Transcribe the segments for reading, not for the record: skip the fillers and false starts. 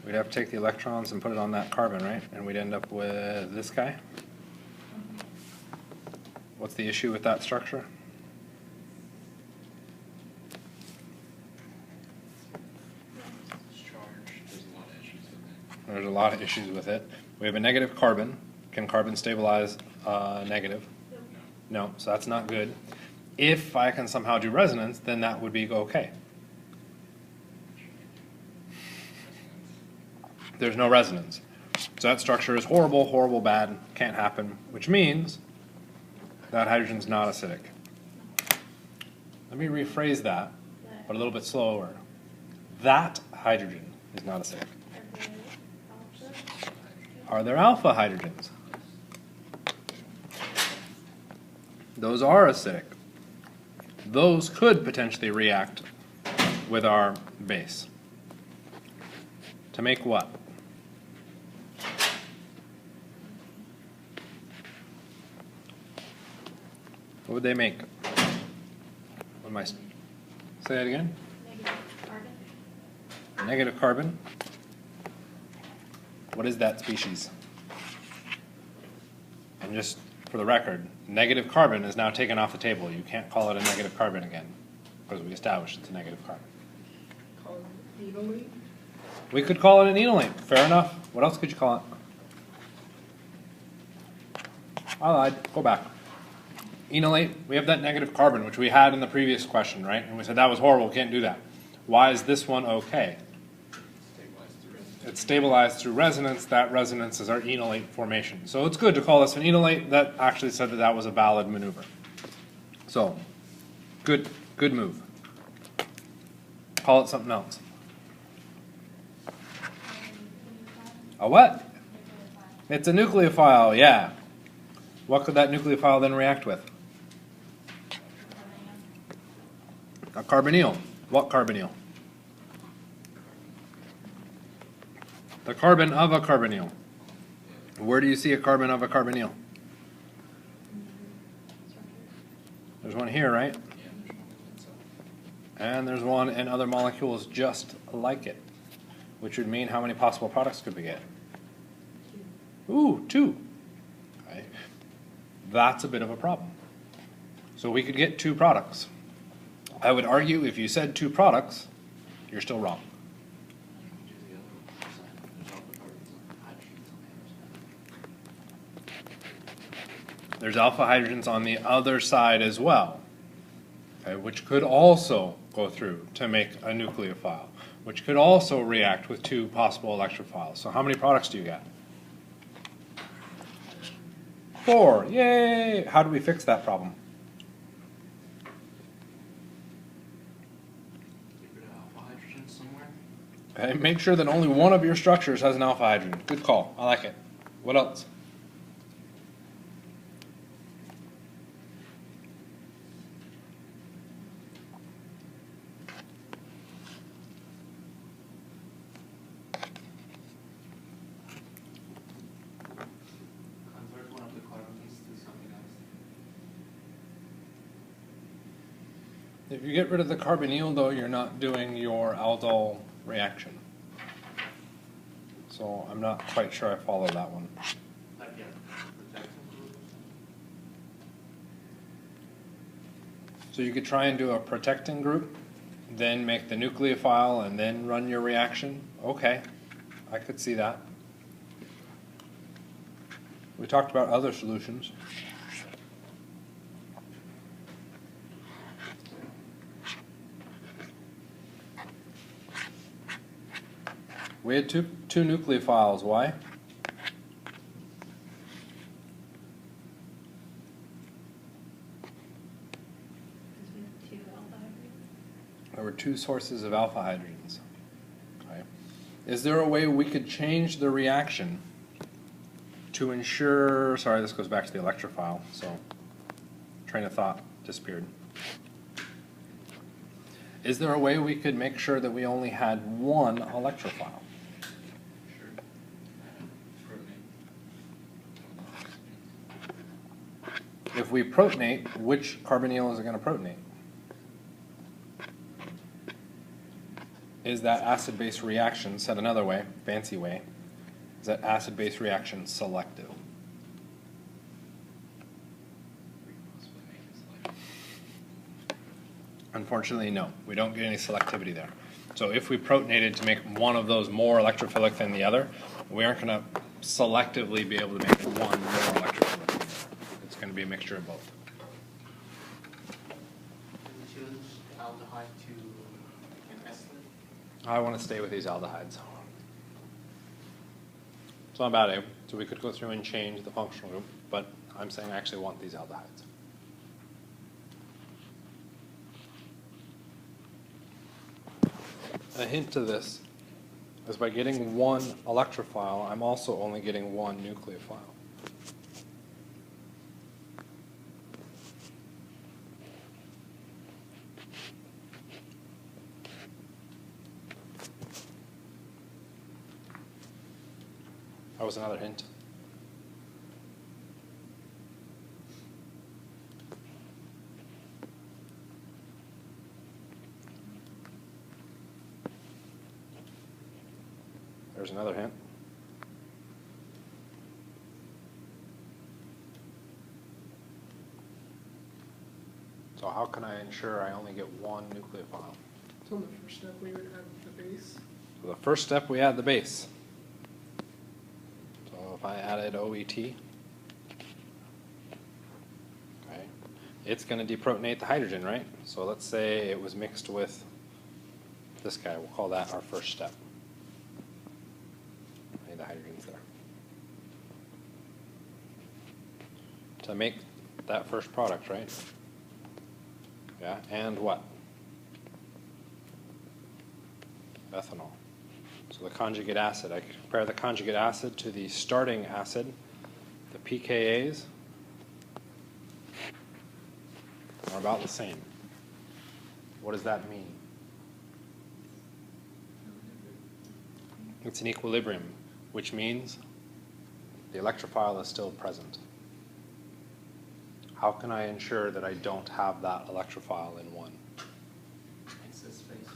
We'd have to take the electrons and put it on that carbon, right? And we'd end up with this guy. What's the issue with that structure? There's a lot of issues with it. We have a negative carbon. Can carbon stabilize negative? No, so that's not good. If I can somehow do resonance, then that would be okay. There's no resonance. So that structure is horrible, horrible, bad, can't happen, which means that hydrogen's not acidic. Let me rephrase that, but a little bit slower. That hydrogen is not acidic. Are there alpha hydrogens? Those are acidic. Those could potentially react with our base. To make what? What would they make? What am I? Say that again? Negative carbon. Negative carbon. What is that species? And just for the record, negative carbon is now taken off the table. You can't call it a negative carbon again because we established it's a negative carbon. Call it enolate? We could call it an enolate. Fair enough. What else could you call it? I lied. Go back. Enolate, we have that negative carbon, which we had in the previous question, right? And we said that was horrible, can't do that. Why is this one okay? It's stabilized through resonance. That resonance is our enolate formation. So it's good to call this an enolate. That actually said that that was a valid maneuver. So, good move. Call it something else. A what? It's a nucleophile, yeah. What could that nucleophile then react with? A carbonyl. What carbonyl? The carbon of a carbonyl. Where do you see a carbon of a carbonyl? There's one here, right? And there's one in other molecules just like it, which would mean how many possible products could we get? Ooh, 2. Okay. That's a bit of a problem. So we could get 2 products. I would argue if you said 2 products, you're still wrong. There's alpha hydrogens on the other side as well, okay, which could also go through to make a nucleophile, which could also react with 2 possible electrophiles. So how many products do you get? 4. Yay! How do we fix that problem? Get rid of alpha hydrogen somewhere. Okay, make sure that only one of your structures has an alpha hydrogen. Good call. I like it. What else? Convert one of the carbons to something else. If you get rid of the carbonyl, though, you're not doing your aldol reaction. So I'm not quite sure I follow that one. Like, yeah, protecting group. So you could try and do a protecting group, then make the nucleophile, and then run your reaction. Okay, I could see that. We talked about other solutions. We had two nucleophiles. Why? Because we have 2 alpha hydrogens. There were 2 sources of alpha hydrogens. Okay. Is there a way we could change the reaction to ensure, sorry, this goes back to the electrophile, so train of thought disappeared. Is there a way we could make sure that we only had 1 electrophile? Sure. Protonate. If we protonate, which carbonyl is it going to protonate? is that acid-base reaction, said another way, fancy way, is that acid-base reaction selective? Unfortunately, no. We don't get any selectivity there. So if we protonated to make one of those more electrophilic than the other, we aren't going to selectively be able to make one more electrophilic than the other. It's going to be a mixture of both. Can we choose aldehyde to an ester? I want to stay with these aldehydes. It's not bad, eh? So we could go through and change the functional group, but I'm saying I actually want these aldehydes. A hint to this is by getting one electrophile, I'm also only getting one nucleophile. That was another hint. There's another hint. So how can I ensure I only get one nucleophile? So the first step we would add the base. So the first step, we add the base. So if I added OET, okay, it's going to deprotonate the hydrogen, right? So let's say it was mixed with this guy. We'll call that our first step. The hydrogen's there. To make that first product, right? Yeah, and what? Ethanol. So the conjugate acid, I compare the conjugate acid to the starting acid, the pKa's are about the same. What does that mean? It's an equilibrium, which means the electrophile is still present. How can I ensure that I don't have that electrophile in one? Excess space.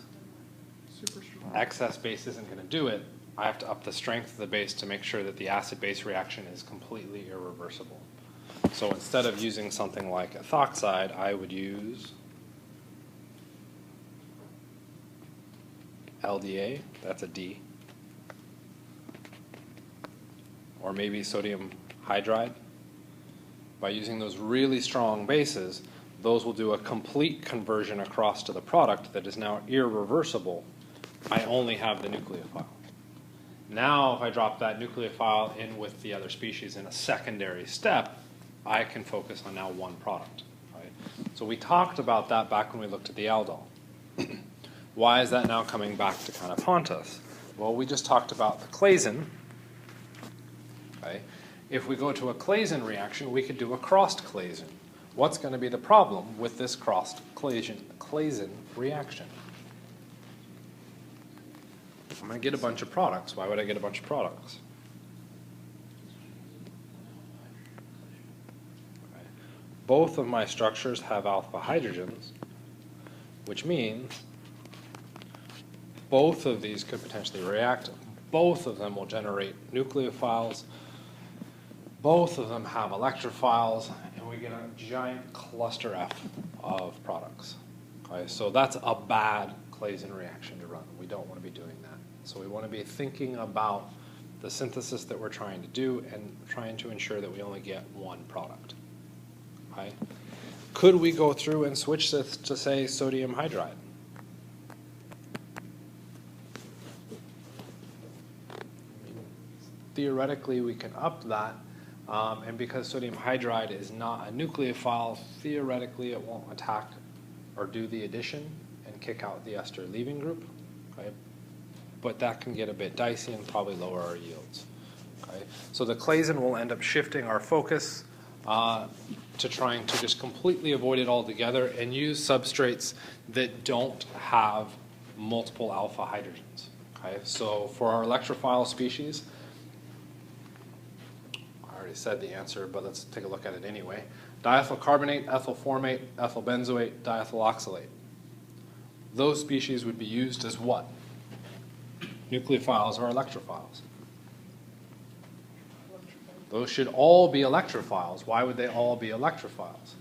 Super strong. Excess base isn't going to do it. I have to up the strength of the base to make sure that the acid-base reaction is completely irreversible. So instead of using something like ethoxide, I would use LDA, that's a D. Or maybe sodium hydride. By using those really strong bases, those will do a complete conversion across to the product that is now irreversible. I only have the nucleophile. Now, if I drop that nucleophile in with the other species in a secondary step, I can focus on now one product. Right? So we talked about that back when we looked at the aldol. Why is that now coming back to kind of haunt us? Well, we just talked about the Claisen. Okay. If we go to a Claisen reaction, we could do a crossed Claisen. What's going to be the problem with this crossed Claisen reaction? I'm going to get a bunch of products. Why would I get a bunch of products? Okay. Both of my structures have alpha hydrogens, which means both of these could potentially react. Both of them will generate nucleophiles. Both of them have electrophiles, and we get a giant cluster F of products. Okay, so that's a bad Claisen reaction to run. We don't want to be doing that. So we want to be thinking about the synthesis that we're trying to do and trying to ensure that we only get one product. Okay? Could we go through and switch this to, say, sodium hydride? Theoretically, we can up that. And because sodium hydride is not a nucleophile, theoretically it won't attack or do the addition and kick out the ester leaving group. Okay? But that can get a bit dicey and probably lower our yields. Okay? So the Claisen will end up shifting our focus to trying to just completely avoid it altogether and use substrates that don't have multiple alpha hydrogens. Okay? So for our electrophile species, said the answer, but let's take a look at it anyway. Diethyl carbonate, ethyl formate, ethyl benzoate, diethyl oxalate. Those species would be used as what? nucleophiles or electrophiles? Those should all be electrophiles. Why would they all be electrophiles?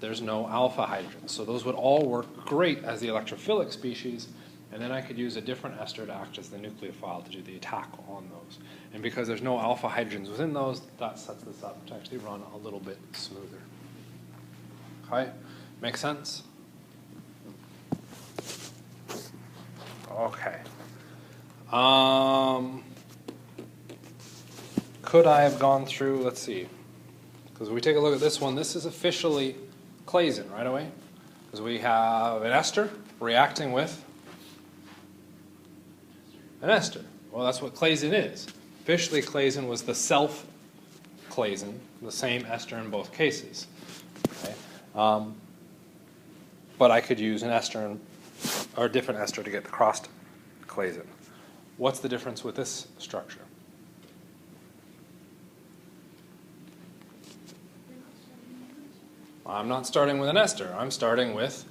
There's no alpha hydrogen. So those would all work great as the electrophilic species, and then I could use a different ester to act as the nucleophile to do the attack on those. And because there's no alpha hydrogens within those, that sets this up to actually run a little bit smoother. Okay? Make sense? Okay. Could I have gone through, let's see, because we take a look at this one, this is officially Claisen right away, because we have an ester reacting with an ester. Well, that's what Claisen is. Officially, Claisen was the self-Claisen, the same ester in both cases. Okay? But I could use an ester or a different ester to get the crossed Claisen. What's the difference with this structure? I'm not starting with an ester. I'm starting with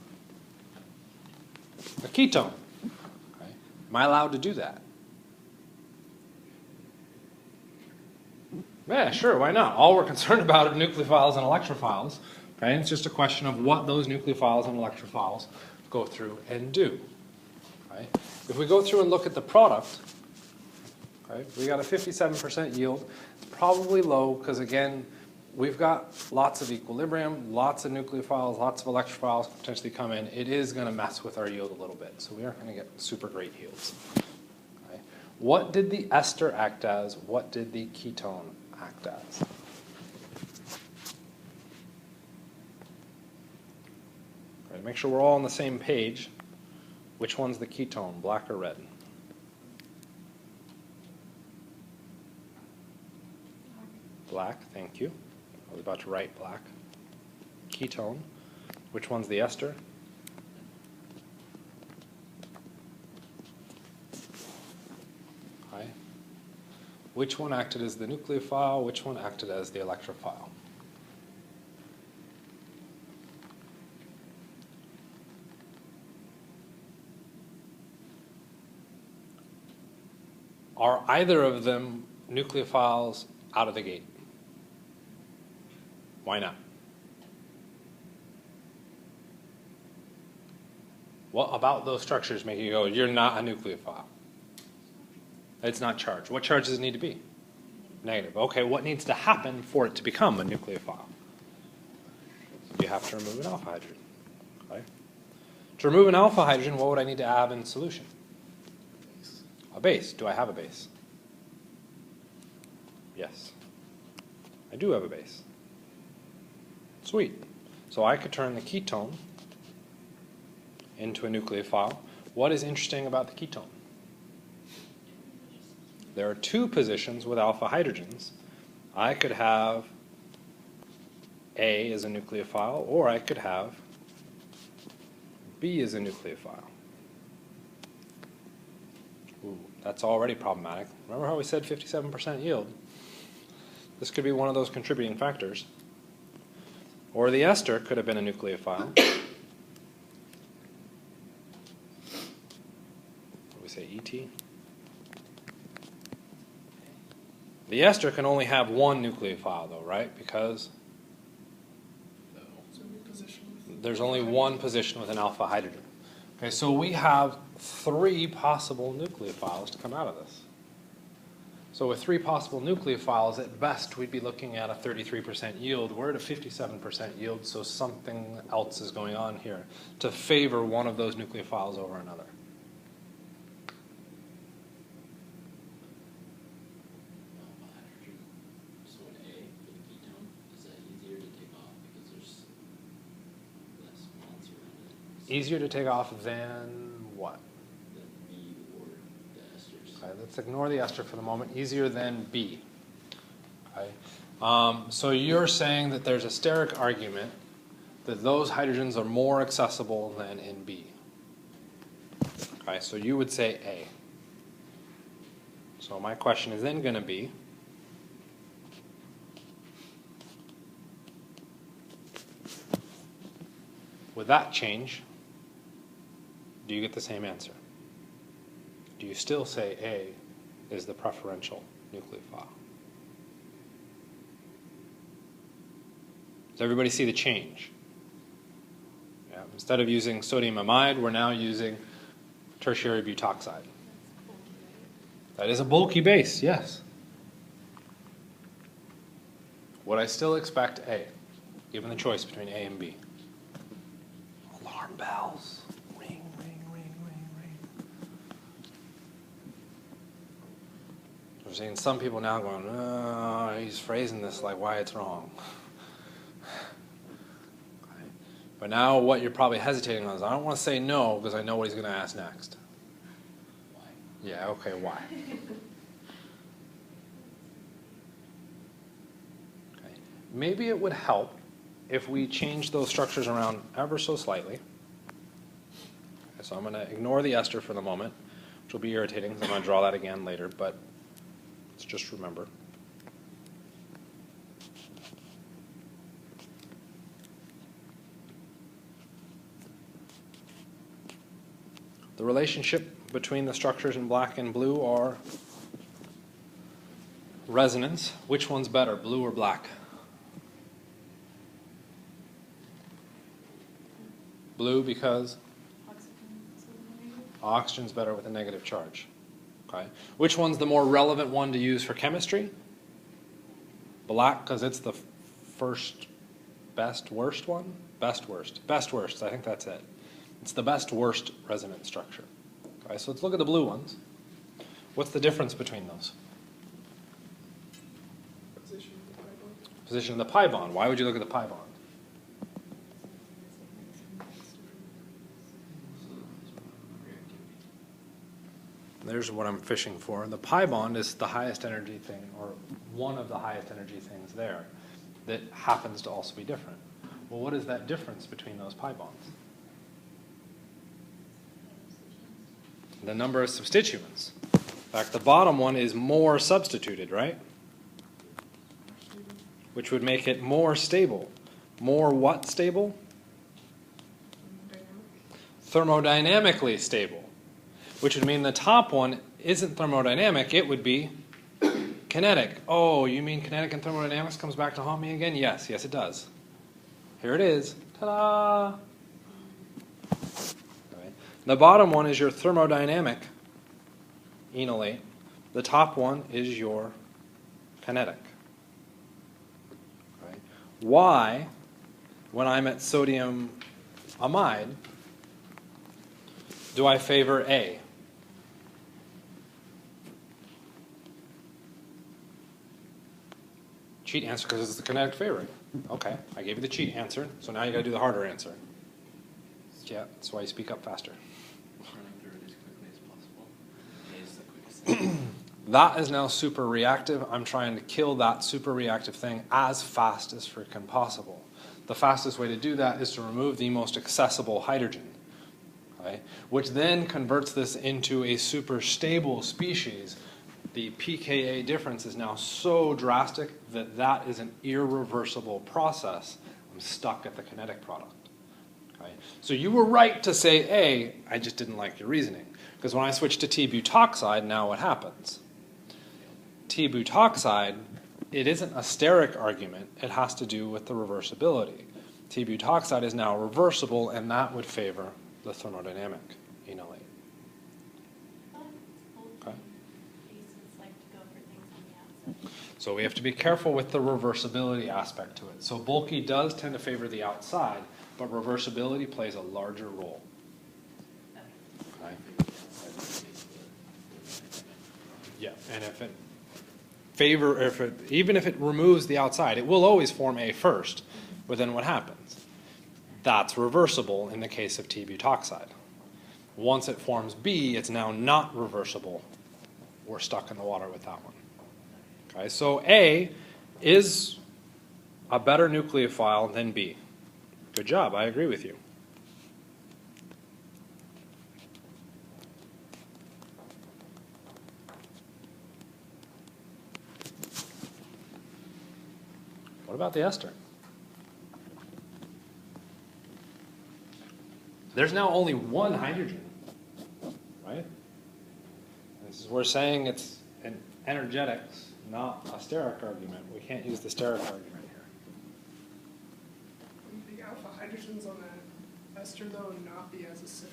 a ketone. Okay. Am I allowed to do that? Yeah, sure, why not? All we're concerned about are nucleophiles and electrophiles. Okay? It's just a question of what those nucleophiles and electrophiles go through and do. Okay? If we go through and look at the product, okay, we got a 57% yield. It's probably low because, again, we've got lots of equilibrium, lots of nucleophiles, lots of electrophiles potentially come in. It is going to mess with our yield a little bit, so we aren't going to get super great yields. Okay. What did the ester act as? What did the ketone act as? Okay, make sure we're all on the same page. Which one's the ketone, black or red? Black, thank you. I was about to write black. Ketone. Which one's the ester? Hi. Which one acted as the nucleophile? Which one acted as the electrophile? Are either of them nucleophiles out of the gate? Why not? What about those structures make you go, you're not a nucleophile? It's not charged. What charge does it need to be? Negative. Okay, what needs to happen for it to become a nucleophile? You have to remove an alpha hydrogen. Okay. To remove an alpha hydrogen, what would I need to add in solution? A base. Do I have a base? Yes. I do have a base. Sweet. So I could turn the ketone into a nucleophile. What is interesting about the ketone? There are two positions with alpha hydrogens. I could have A as a nucleophile, or I could have B as a nucleophile. Ooh, that's already problematic. Remember how we said 57% yield? This could be one of those contributing factors. Or the ester could have been a nucleophile. What do we say, ET? The ester can only have one nucleophile, though, right? Because there's only one position with an alpha hydrogen. Okay, so we have three possible nucleophiles to come out of this. So with three possible nucleophiles, at best, we'd be looking at a 33% yield. We're at a 57% yield, so something else is going on here to favor one of those nucleophiles over another. So an A for the ketone, is that easier to take off because there's less bonds around it? Easier to take off than what? Than B or the esters. Okay, let's ignore the ester for the moment. Easier than B. Okay. So you're saying that there's a steric argument that those hydrogens are more accessible than in B. Okay, so you would say A. So my question is then going to be, with that change, do you get the same answer? do you still say A is the preferential nucleophile? Does everybody see the change? Yeah, instead of using sodium amide, we're now using tertiary butoxide. That is a bulky base, yes. Would I still expect A, given the choice between A and B? Alarm bells. Ring, ring, ring, ring, ring. We're seeing some people now going, oh, he's phrasing this like why it's wrong. Okay. But now what you're probably hesitating on is, I don't want to say no because I know what he's going to ask next. Why? Yeah, okay, why? Okay. Maybe it would help if we change those structures around ever so slightly. Okay, so I'm going to ignore the ester for the moment, which will be irritating because I'm going to draw that again later, but let's just remember. The relationship between the structures in black and blue are resonance. Which one's better, blue or black? Blue because oxygen's better with a negative charge. Okay. Which one's the more relevant one to use for chemistry? Black because it's the first best worst one? Best worst. Best worst, I think that's it. It's the best worst resonance structure. Okay, so let's look at the blue ones. What's the difference between those? Position of the pi bond. Position of the pi bond. Why would you look at the pi bond? There's what I'm fishing for. The pi bond is the highest energy thing, or one of the highest energy things there, that happens to also be different. Well, what is that difference between those pi bonds? The number of substituents. In fact, the bottom one is more substituted, right? Which would make it more stable. More what stable? Thermodynamically stable. Which would mean the top one isn't thermodynamic, it would be kinetic. Oh, you mean kinetic and thermodynamics comes back to haunt me again? Yes, yes it does. Here it is. Ta-da! Right. The bottom one is your thermodynamic enolate. The top one is your kinetic. Right. Why, when I'm at sodium amide, do I favor A? Cheat answer because it's the kinetic favoring. Okay, I gave you the cheat answer, so now you got to do the harder answer. Yeah, that's why you speak up faster. Running through it as quickly as possible. A is the quickest thing. That is now super reactive. I'm trying to kill that super reactive thing as fast as freaking possible. The fastest way to do that is to remove the most accessible hydrogen, okay? Which then converts this into a super stable species. The pKa difference is now so drastic that that is an irreversible process. I'm stuck at the kinetic product. Okay? So you were right to say A, I just didn't like your reasoning. Because when I switch to T-butoxide, now what happens? T-butoxide, it isn't a steric argument. It has to do with the reversibility. T-butoxide is now reversible, and that would favor the thermodynamic enolate. Okay. So we have to be careful with the reversibility aspect to it. So bulky does tend to favor the outside, but reversibility plays a larger role. Okay. Yeah, and even if it removes the outside, it will always form A first, but then what happens? That's reversible in the case of T-butoxide. Once it forms B, it's now not reversible. We're stuck in the water with that one. Okay, so A is a better nucleophile than B. Good job, I agree with you. What about the ester? There's now only one hydrogen, right? we're saying it's an energetics, not a steric argument. We can't use the steric argument here. Would the alpha hydrogens on that ester though not be as acidic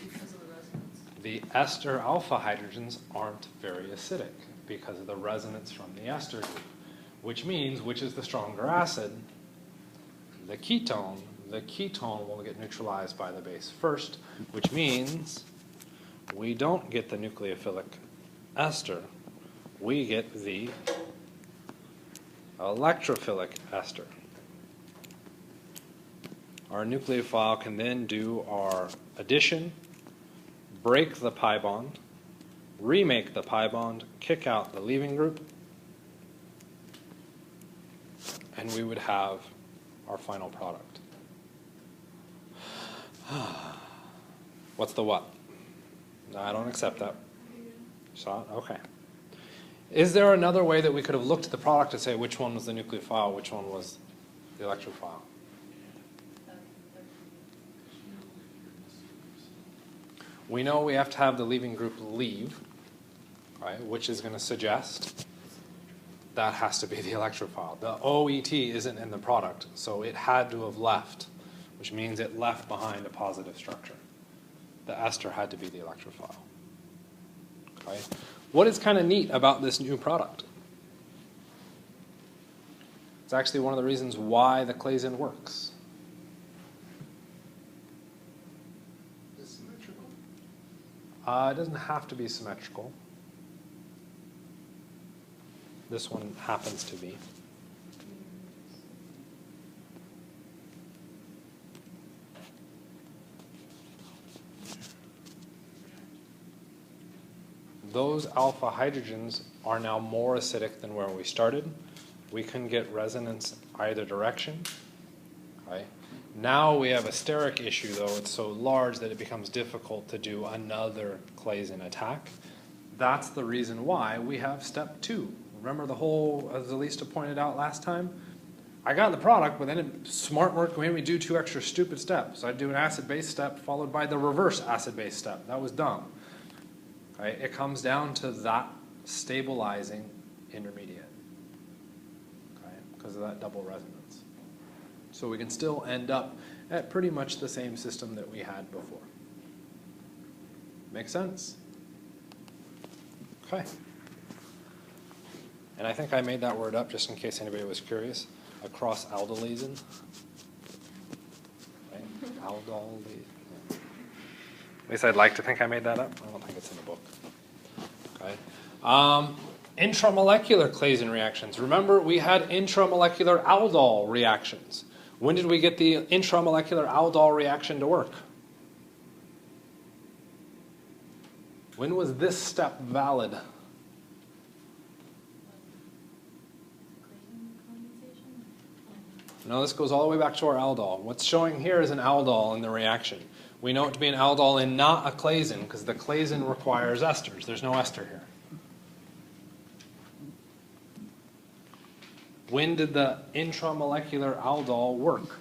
because of the resonance? The ester alpha hydrogens aren't very acidic because of the resonance from the ester group, which means, which is the stronger acid? The ketone. The ketone will get neutralized by the base first, which means we don't get the nucleophilic ester. We get the electrophilic ester. Our nucleophile can then do our addition, break the pi bond, remake the pi bond, kick out the leaving group, and we would have our final product. What's the what? No, I don't accept that. Saw it? Okay. Is there another way that we could have looked at the product to say which one was the nucleophile, which one was the electrophile? We know we have to have the leaving group leave, right, which is going to suggest that has to be the electrophile. The OET isn't in the product, so it had to have left, which means it left behind a positive structure. The ester had to be the electrophile. Okay. What is kind of neat about this new product? It's actually one of the reasons why the Claisen works. Is symmetrical? It doesn't have to be symmetrical. This one happens to be. Those alpha hydrogens are now more acidic than where we started. We can get resonance either direction. Okay. Now we have a steric issue, though. It's so large that it becomes difficult to do another Claisen attack. That's the reason why we have step 2. Remember the whole, as Alista pointed out last time? I got the product, but then smart work made me do 2 extra stupid steps. I'd do an acid-base step followed by the reverse acid-base step. That was dumb. Right? It comes down to that stabilizing intermediate, okay, because of that double resonance. So we can still end up at pretty much the same system that we had before. Make sense? Okay. And I think I made that word up just in case anybody was curious. Across aldolazen. Right? Aldol. At least I'd like to think I made that up. I don't think it's in the book. Okay. Intramolecular Claisen reactions. Remember, we had intramolecular Aldol reactions. When did we get the intramolecular Aldol reaction to work? When was this step valid? No, this goes all the way back to our aldol. What's showing here is an aldol in the reaction. We know it to be an aldol and not a Claisen because the Claisen requires esters. There's no ester here. When did the intramolecular aldol work?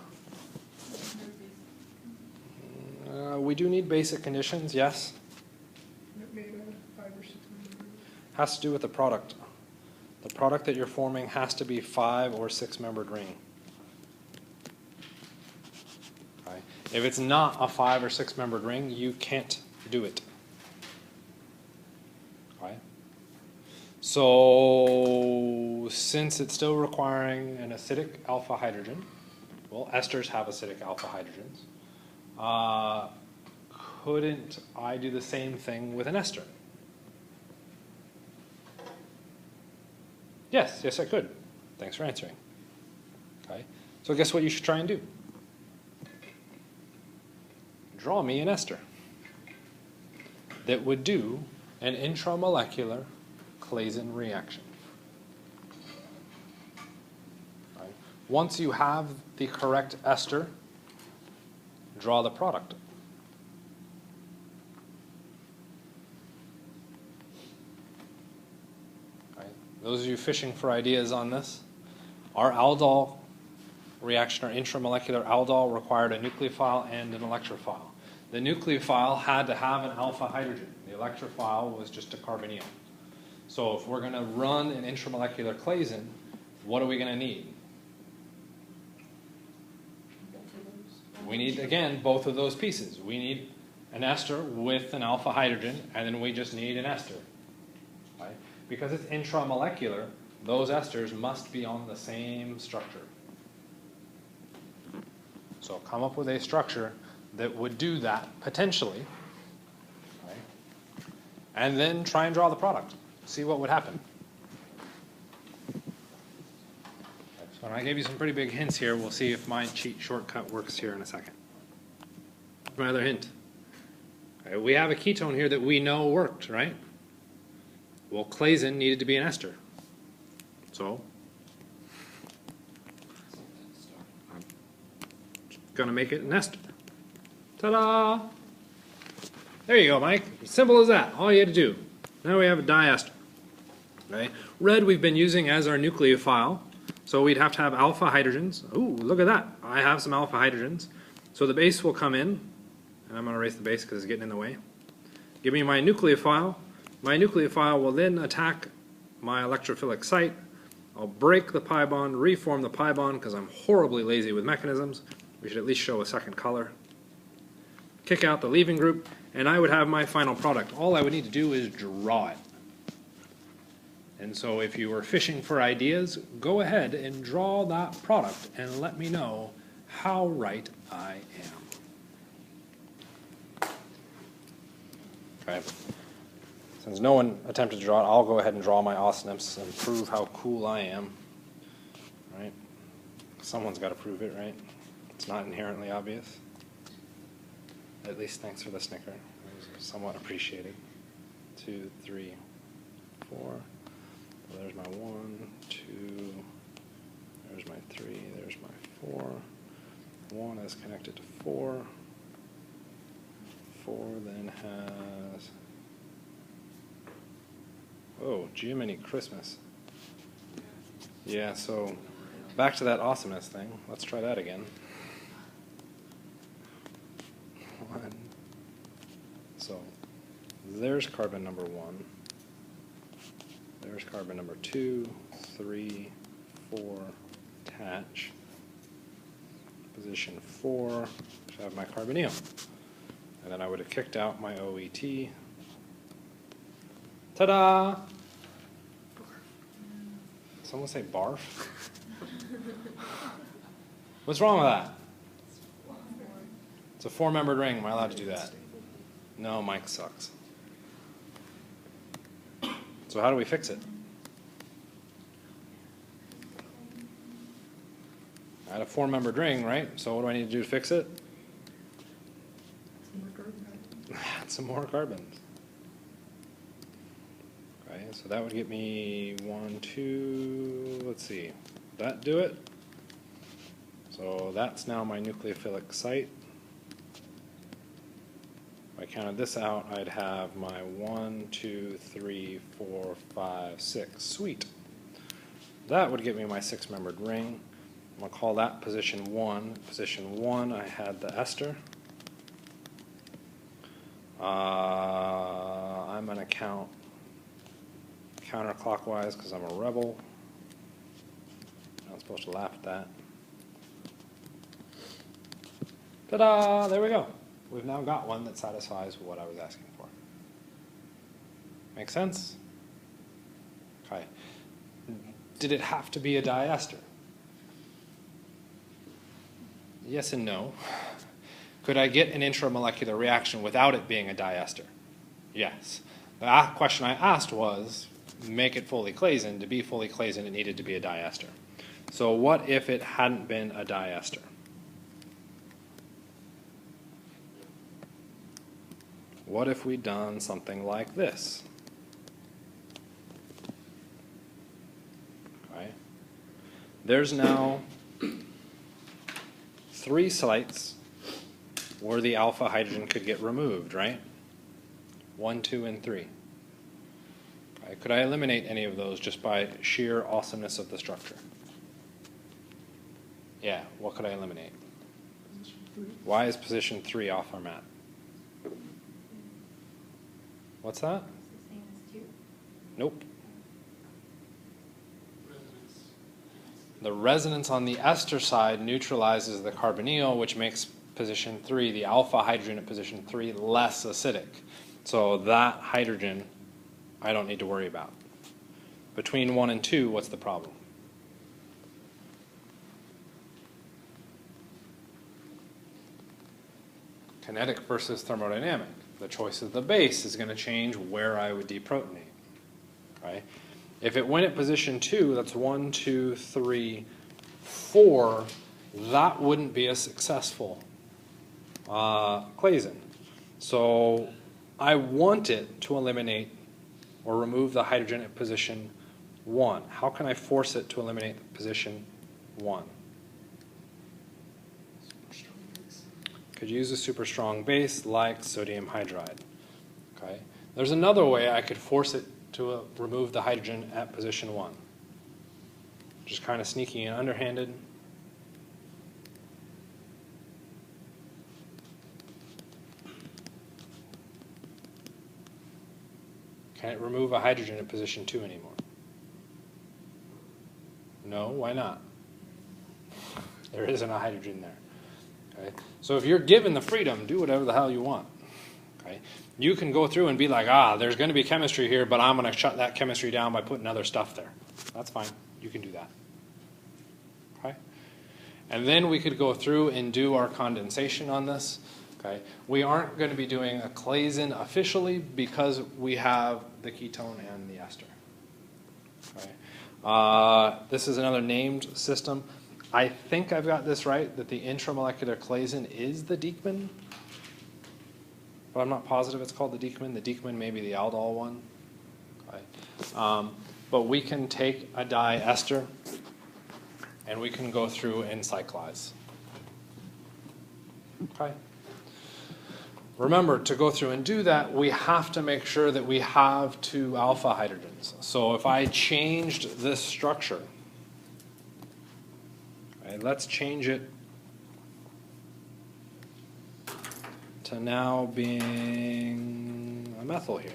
We do need basic conditions, yes. It made a 5 or 6 member. Has to do with the product. The product that you're forming has to be 5 or 6 membered ring. Okay. If it's not a 5 or 6 membered ring, you can't do it. Okay. So since it's still requiring an acidic alpha hydrogen, well, esters have acidic alpha hydrogens. Couldn't I do the same thing with an ester? Yes, yes I could. Thanks for answering. Okay. So guess what you should try and do? Draw me an ester that would do an intramolecular Claisen reaction. Right. Once you have the correct ester, draw the product. Right. Those of you fishing for ideas on this, our aldol reaction, our intramolecular aldol, required a nucleophile and an electrophile. The nucleophile had to have an alpha hydrogen. The electrophile was just a carbonyl. So if we're going to run an intramolecular Claisen, what are we going to need? We need, again, both of those pieces. We need an ester with an alpha hydrogen, and then we just need an ester. Right? Because it's intramolecular, those esters must be on the same structure. So come up with a structure that would do that, potentially, right? And then try and draw the product. See what would happen. So I gave you some pretty big hints here. We'll see if my cheat shortcut works here in a second. My other hint. Okay, we have a ketone here that we know worked, right? Well, Claisen needed to be an ester. So I'm going to make it an ester. Ta-da! There you go, Mike. Simple as that. All you had to do. Now we have a diester. Okay? Red we've been using as our nucleophile. So we'd have to have alpha hydrogens. Ooh, look at that. I have some alpha hydrogens. So the base will come in. And I'm going to erase the base because it's getting in the way. Give me my nucleophile. My nucleophile will then attack my electrophilic site. I'll break the pi bond, reform the pi bond because I'm horribly lazy with mechanisms. We should at least show a second color. Kick out the leaving group, and I would have my final product. All I would need to do is draw it. And so if you were fishing for ideas, go ahead and draw that product and let me know how right I am. Okay. Since no one attempted to draw it, I'll go ahead and draw my osnips and prove how cool I am. Right? Someone's got to prove it, right? It's not inherently obvious. At least thanks for the snicker. It was somewhat appreciated. 2, 3, 4. Well, there's my 1, 2. There's my 3. There's my 4. 1 is connected to 4. 4 then has... Oh, Jiminy Christmas. Yeah, so back to that awesomeness thing. Let's try that again. 1. So there's carbon number 1. There's carbon number 2, 3, 4, attach. Position 4, should have my carbonyl. And then I would have kicked out my OET. Ta-da! Someone say barf? What's wrong with that? It's a 4-membered ring. Am I allowed to do that? No, Mike sucks. So how do we fix it? I had a 4-membered ring, right? So what do I need to do to fix it? Add some more carbons. Okay, so that would get me 1, 2, let's see. That do it? So that's now my nucleophilic site. If I counted this out, I'd have my 1, 2, 3, 4, 5, 6. Sweet. That would get me my 6-membered ring. I'm going to call that position 1. Position 1, I had the ester. I'm going to count counterclockwise because I'm a rebel. I'm not supposed to laugh at that. Ta-da! There we go. We've now got one that satisfies what I was asking for. Make sense? Okay. Did it have to be a diester? Yes and no. Could I get an intramolecular reaction without it being a diester? Yes. The question I asked was, make it fully Claisen. To be fully Claisen, it needed to be a diester. So what if it hadn't been a diester? What if we'd done something like this? Okay. There's now 3 sites where the alpha hydrogen could get removed, right? 1, 2, and 3. Okay. Could I eliminate any of those just by sheer awesomeness of the structure? Yeah, what could I eliminate? Why is position 3 off our map? What's that? It's the same as 2. Nope. The resonance on the ester side neutralizes the carbonyl, which makes position 3, the alpha hydrogen at position 3, less acidic. So that hydrogen I don't need to worry about. Between 1 and 2, what's the problem? Kinetic versus thermodynamic. The choice of the base is going to change where I would deprotonate. Right? If it went at position 2, that's 1, 2, 3, 4, that wouldn't be a successful Claisen. So I want it to eliminate or remove the hydrogen at position 1. How can I force it to eliminate position 1? Could use a super strong base like sodium hydride. Okay. There's another way I could force it to remove the hydrogen at position 1. Just kind of sneaky and underhanded. Can it remove a hydrogen at position 2 anymore? No, why not? There isn't a hydrogen there. Okay? So if you're given the freedom, do whatever the hell you want. Okay? You can go through and be like, there's going to be chemistry here, but I'm going to shut that chemistry down by putting other stuff there. That's fine. You can do that. Okay? And then we could go through and do our condensation on this. Okay? We aren't going to be doing a Claisen officially because we have the ketone and the ester. Okay? This is another named system. I think I've got this right, that the intramolecular Claisen is the Dieckmann. But I'm not positive it's called the Dieckmann. The Dieckmann may be the Aldol one. Okay. But we can take a diester and we can go through and cyclize. Okay. Remember, to go through and do that, we have to make sure that we have 2 alpha hydrogens. So if I changed this structure, okay, let's change it to now being a methyl here.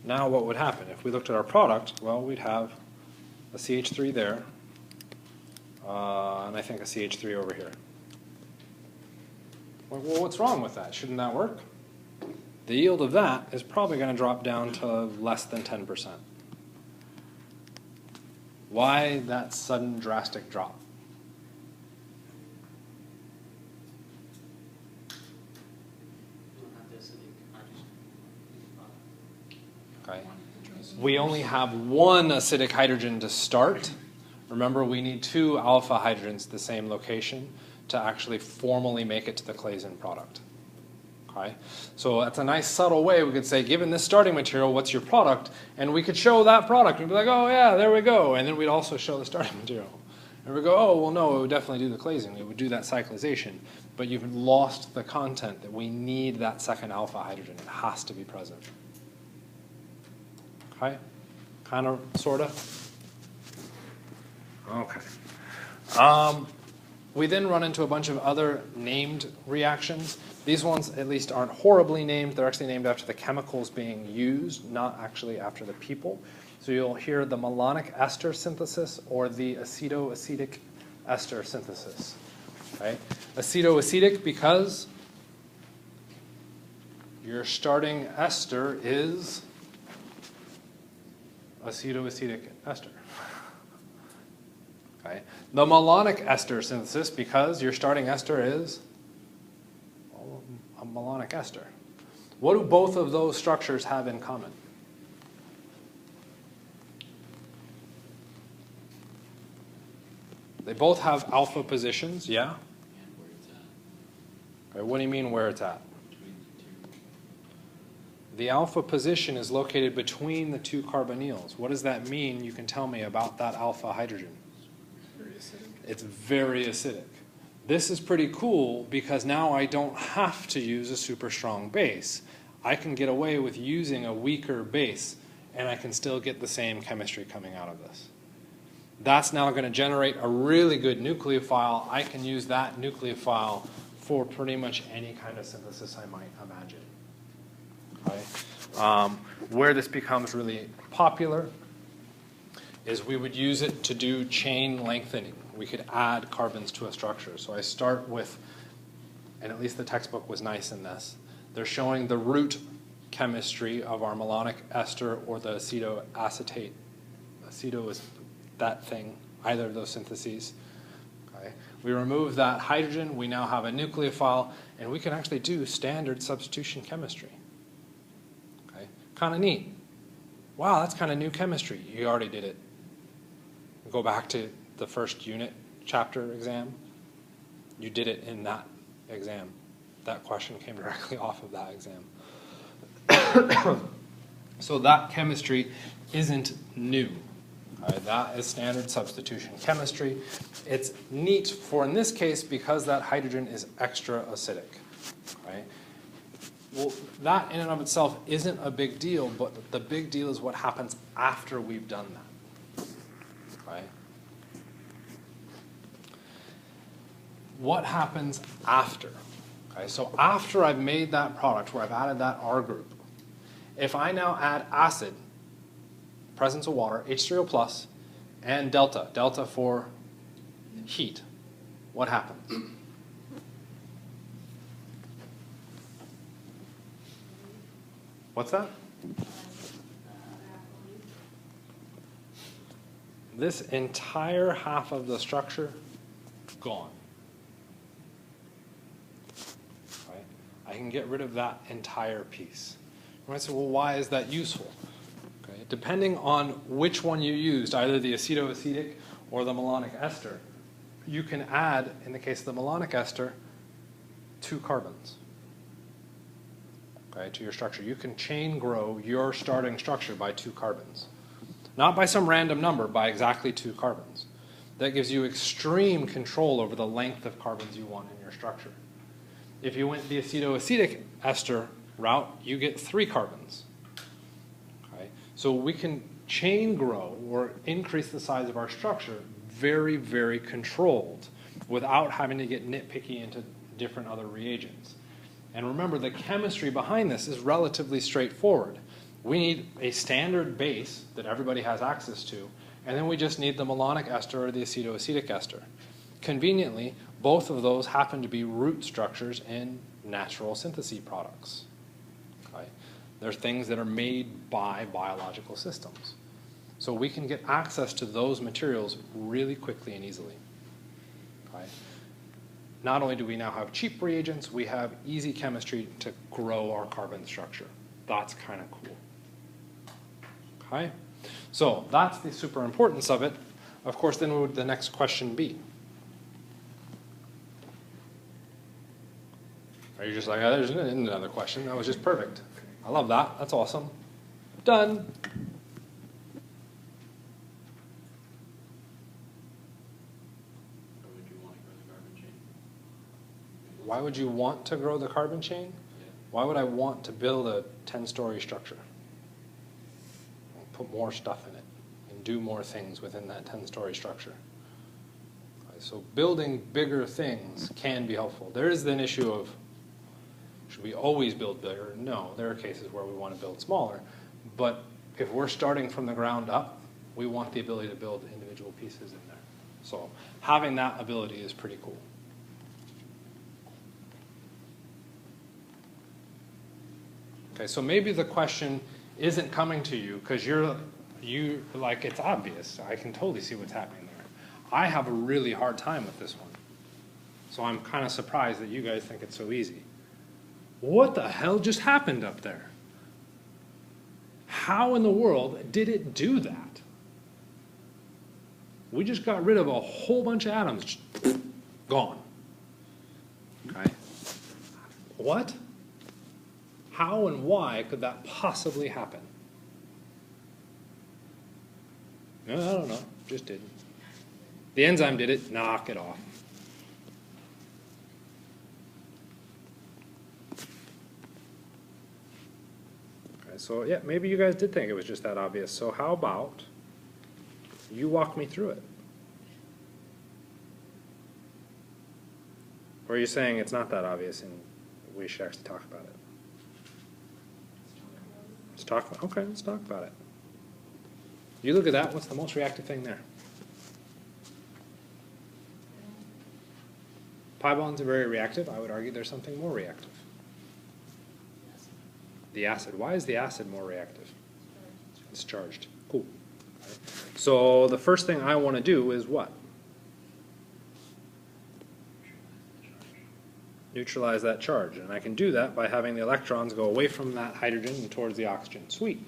Now what would happen? If we looked at our product, well, we'd have a CH3 there, and I think a CH3 over here. Well, what's wrong with that? Shouldn't that work? The yield of that is probably going to drop down to less than 10%. Why that sudden drastic drop? Okay. We only have 1 acidic hydrogen to start. Remember, we need 2 alpha hydrogens at the same location to actually formally make it to the Claisen product. Okay? So that's a nice subtle way we could say, given this starting material, what's your product? And we could show that product and be like, oh yeah, there we go. And then we'd also show the starting material. And we go, oh, well no, it would definitely do the Claisen. It would do that cyclization. But you've lost the content that we need that second alpha hydrogen. It has to be present. Okay? Kind of, sort of. Okay. We then run into a bunch of other named reactions. These ones at least aren't horribly named. They're actually named after the chemicals being used, not actually after the people. So you'll hear the Malonic Ester synthesis or the Acetoacetic ester synthesis. Okay? Acetoacetic because your starting ester is acetoacetic ester. Okay. The Malonic Ester synthesis because your starting ester is a Malonic ester. What do both of those structures have in common? They both have alpha positions, yeah? And where it's at. Okay, what do you mean where it's at? Between the 2. The alpha position is located between the 2 carbonyls. What does that mean? You can tell me about that alpha hydrogen. Very acidic. It's very acidic. This is pretty cool because now I don't have to use a super strong base. I can get away with using a weaker base and I can still get the same chemistry coming out of this. That's now going to generate a really good nucleophile. I can use that nucleophile for pretty much any kind of synthesis I might imagine. Okay? Where this becomes really popular is we would use it to do chain lengthening. We could add carbons to a structure. So I start with, and at least the textbook was nice in this, they're showing the root chemistry of our malonic ester or the aceto acetate. Aceto is that thing, either of those syntheses. Okay. We remove that hydrogen, we now have a nucleophile, and we can actually do standard substitution chemistry. Okay. Kind of neat. Wow, that's kind of new chemistry. You already did it. Go back to the first unit chapter exam. You did it in that exam. That question came directly off of that exam. So that chemistry isn't new. That is standard substitution chemistry. It's neat for, in this case, because that hydrogen is extra acidic. Right? Well, that in and of itself isn't a big deal, but the big deal is what happens after we've done that. Right? What happens after? Okay, so after I've made that product where I've added that R group, if I now add acid, presence of water, H3O plus, and delta for heat, what happens? What's that? This entire half of the structure, gone. Right? I can get rid of that entire piece. You might say, well, why is that useful? Okay. Depending on which one you used, either the acetoacetic or the malonic ester, you can add, in the case of the malonic ester, 2 carbons. Okay, to your structure. You can chain grow your starting structure by 2 carbons. Not by some random number, by exactly 2 carbons. That gives you extreme control over the length of carbons you want in your structure. If you went the acetoacetic ester route, you get 3 carbons. Okay? So we can chain grow or increase the size of our structure very, very controlled without having to get nitpicky into different other reagents. And remember, the chemistry behind this is relatively straightforward. We need a standard base that everybody has access to, and then we just need the malonic ester or the acetoacetic ester. Conveniently, both of those happen to be root structures in natural synthesis products. Okay? They're things that are made by biological systems. So we can get access to those materials really quickly and easily. Okay? Not only do we now have cheap reagents, we have easy chemistry to grow our carbon structure. That's kind of cool. Okay? So that's the super importance of it. Of course, then what would the next question be? Are you just like, oh, there's another question? That was just perfect. I love that. That's awesome. Done. Why would you want to grow the carbon chain? Yeah. Why would I want to build a 10-story structure? Put more stuff in it and do more things within that 10-story structure. So building bigger things can be helpful. There is an issue of, should we always build bigger? No, there are cases where we want to build smaller. But if we're starting from the ground up, we want the ability to build individual pieces in there. So having that ability is pretty cool. Okay, so maybe the question isn't coming to you because you like, it's obvious. I can totally see what's happening there. I have a really hard time with this one. So I'm kind of surprised that you guys think it's so easy. What the hell just happened up there? How in the world did it do that? We just got rid of a whole bunch of atoms. Gone. Okay. What? How and why could that possibly happen? No, I don't know. Just did. The enzyme did it. Knock it off. Okay, so yeah, maybe you guys did think it was just that obvious. So how about you walk me through it? Or are you saying it's not that obvious and we should actually talk about it? talk about. Okay, let's talk about it. You look at that. What's the most reactive thing there? Pi bonds are very reactive. I would argue there's something more reactive. The acid. Why is the acid more reactive? It's charged. Cool. Okay. So the first thing I want to do is what? Neutralize that charge. And I can do that by having the electrons go away from that hydrogen and towards the oxygen. Sweet.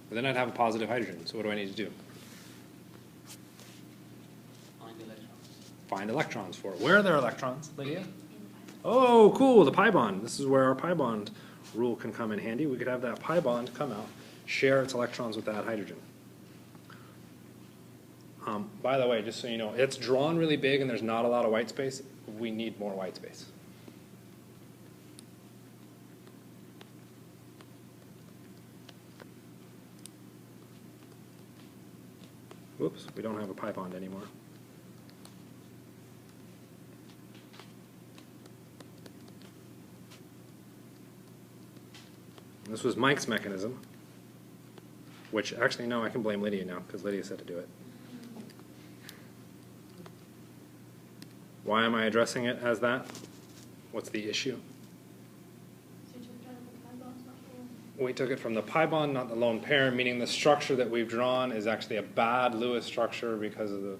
But then I'd have a positive hydrogen. So what do I need to do? Find electrons. Find electrons for it. Where are there electrons, Lydia? Oh, cool, the pi bond. This is where our pi bond rule can come in handy. We could have that pi bond come out, share its electrons with that hydrogen. By the way, just so you know, it's drawn really big and there's not a lot of white space. We need more white space. Whoops, we don't have a pi bond anymore. This was Mike's mechanism, which actually, no, I can blame Lydia now because Lydia said to do it. Why am I addressing it as that? What's the issue? We took it from the pi bond, not the lone pair, meaning the structure that we've drawn is actually a bad Lewis structure because of the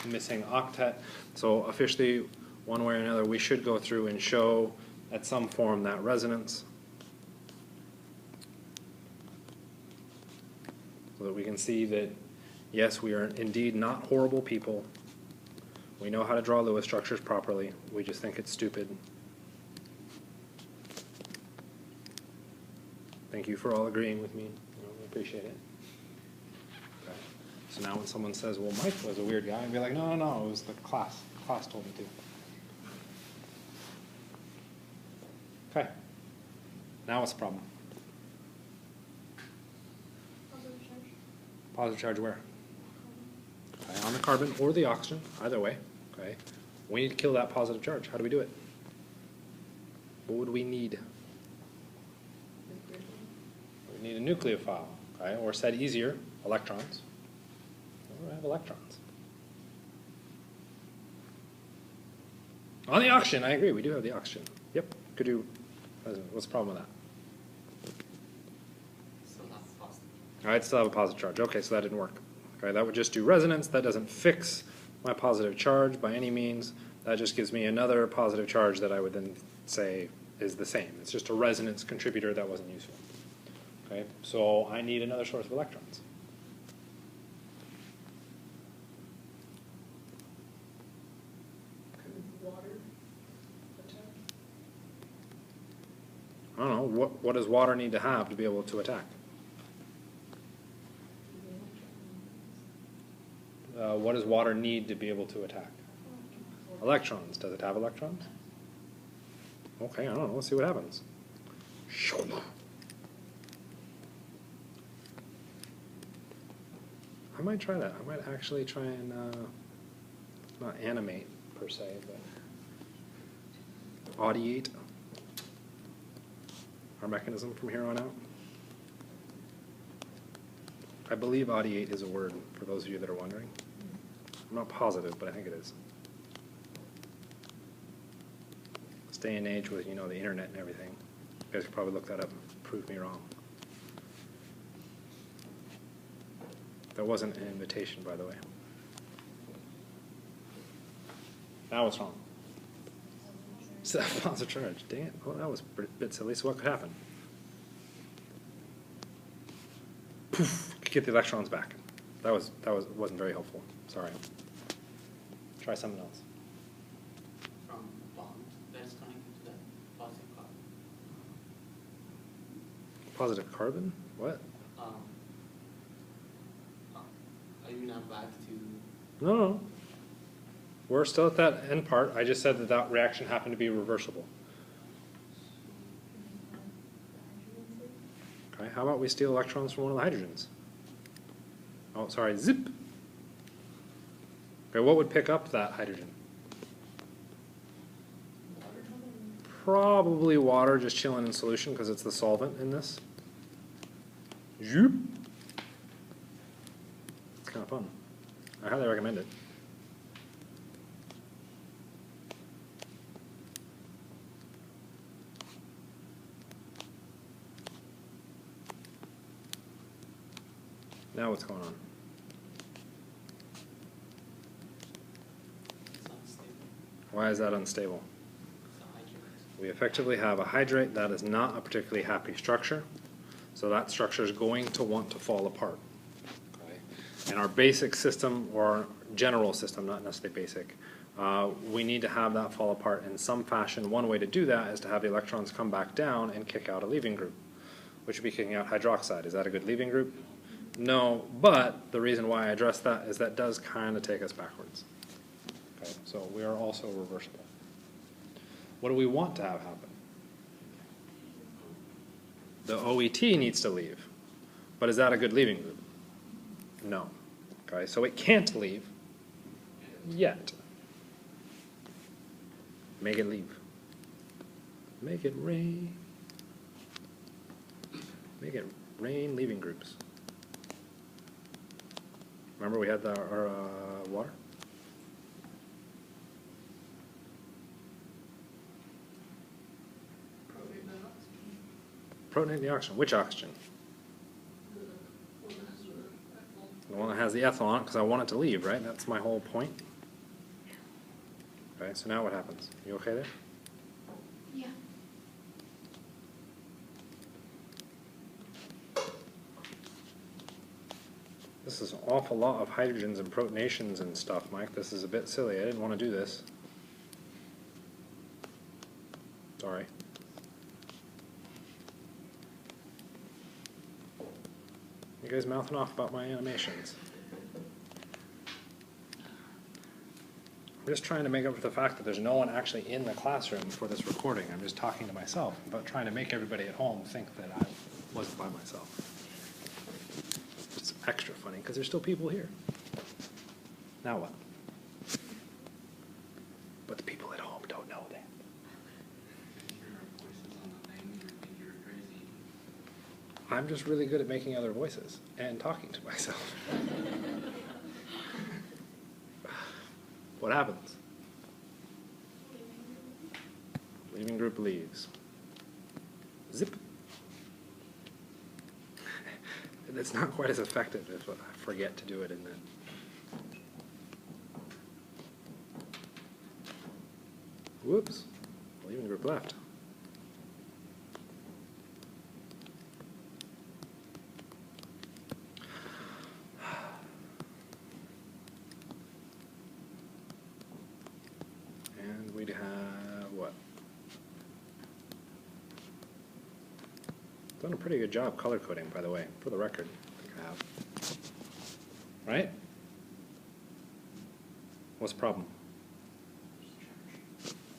missing octet. So officially, one way or another, we should go through and show at some form that resonance so that we can see that, yes, we are indeed not horrible people. We know how to draw Lewis structures properly. We just think it's stupid. Thank you for all agreeing with me. I appreciate it. Okay. So now when someone says, well, Mike was a weird guy, I'd be like, no, no, no, it was the class. The class told me to. Okay. Now what's the problem? Positive charge where? Okay, on the carbon or the oxygen, either way. Okay. We need to kill that positive charge. How do we do it? What would we need? We need a nucleophile, okay? Or said easier, electrons. We have electrons. On the oxygen, I agree, we do have the oxygen. Yep, could do. What's the problem with that? So that's positive. All right, still have a positive charge. Okay, so that didn't work. Okay, that would just do resonance. That doesn't fix my positive charge by any means. That just gives me another positive charge that I would then say is the same. It's just a resonance contributor that wasn't useful. Okay, so I need another source of electrons. Could water attack? I don't know, what does water need to have to be able to attack? What does water need to be able to attack? Electrons. Does it have electrons? Okay, I don't know. Let's see what happens. I might try that. I might actually try and, not animate per se, but audiate our mechanism from here on out. I believe audiate is a word, for those of you that are wondering. I'm not positive, but I think it is. This day and age with, you know, the internet and everything, you guys could probably look that up and prove me wrong. That wasn't an invitation, by the way. Now what's wrong? Positive charge. Dang it. Well, that was a bit silly. So what could happen? Poof. Get the electrons back. That wasn't very helpful. Sorry. Try something else. From bond that is connected to the positive carbon. Positive carbon? What? Are you now back to? No. We're still at that end part. I just said that that reaction happened to be reversible. Okay, how about we steal electrons from one of the hydrogens? Oh, sorry, zip. Okay, what would pick up that hydrogen? probably water just chilling in solution because it's the solvent in this. Zoop. It's kind of fun. I highly recommend it. Now what's going on? It's unstable. Why is that unstable? It's a hydrate. We effectively have a hydrate that is not a particularly happy structure, so that structure is going to want to fall apart. Okay? In our basic system, or our general system, not necessarily basic, we need to have that fall apart in some fashion. One way to do that is to have the electrons come back down and kick out a leaving group, which would be kicking out hydroxide. Is that a good leaving group? No, but the reason why I address that is that does kind of take us backwards. Okay, so we are also reversible. What do we want to have happen? The OET needs to leave. But is that a good leaving group? No. Okay, so it can't leave yet. Make it leave. Make it rain. Make it rain leaving groups. Remember we had our water? Protonate the oxygen. Which oxygen? The one that has the ethyl on it, because I want it to leave, right? That's my whole point. Okay, so now what happens? You okay there? Yeah. This is an awful lot of hydrogens and protonations and stuff, Mike. This is a bit silly. I didn't want to do this. Sorry. You guys mouthing off about my animations. I'm just trying to make up for the fact that there's no one actually in the classroom for this recording. I'm just talking to myself, but trying to make everybody at home think that I wasn't by myself. It's extra funny because there's still people here. Now what? But the people at home don't know that. I'm just really good at making other voices and talking to myself. What happens? Leaving group leaves. Zip. It's not quite as effective if I forget to do it in that. Whoops. Leaving group left. And we'd have what? Done a pretty good job color coding, by the way, for the record. I think I have. Right? What's the problem?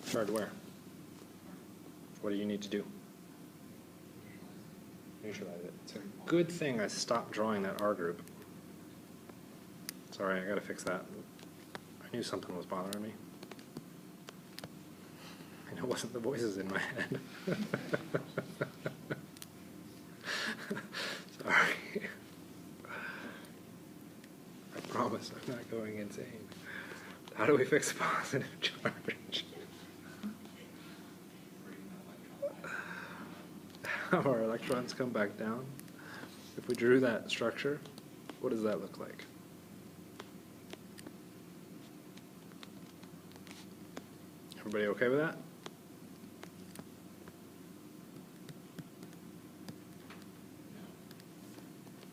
Charge where? What do you need to do? Neutralize it. It's a good thing I stopped drawing that R group. Sorry, I gotta fix that. I knew something was bothering me. And it wasn't the voices in my head. Sorry. I promise I'm not going insane. How do we fix a positive charge? Have our electrons come back down? If we drew that structure, what does that look like? Everybody okay with that?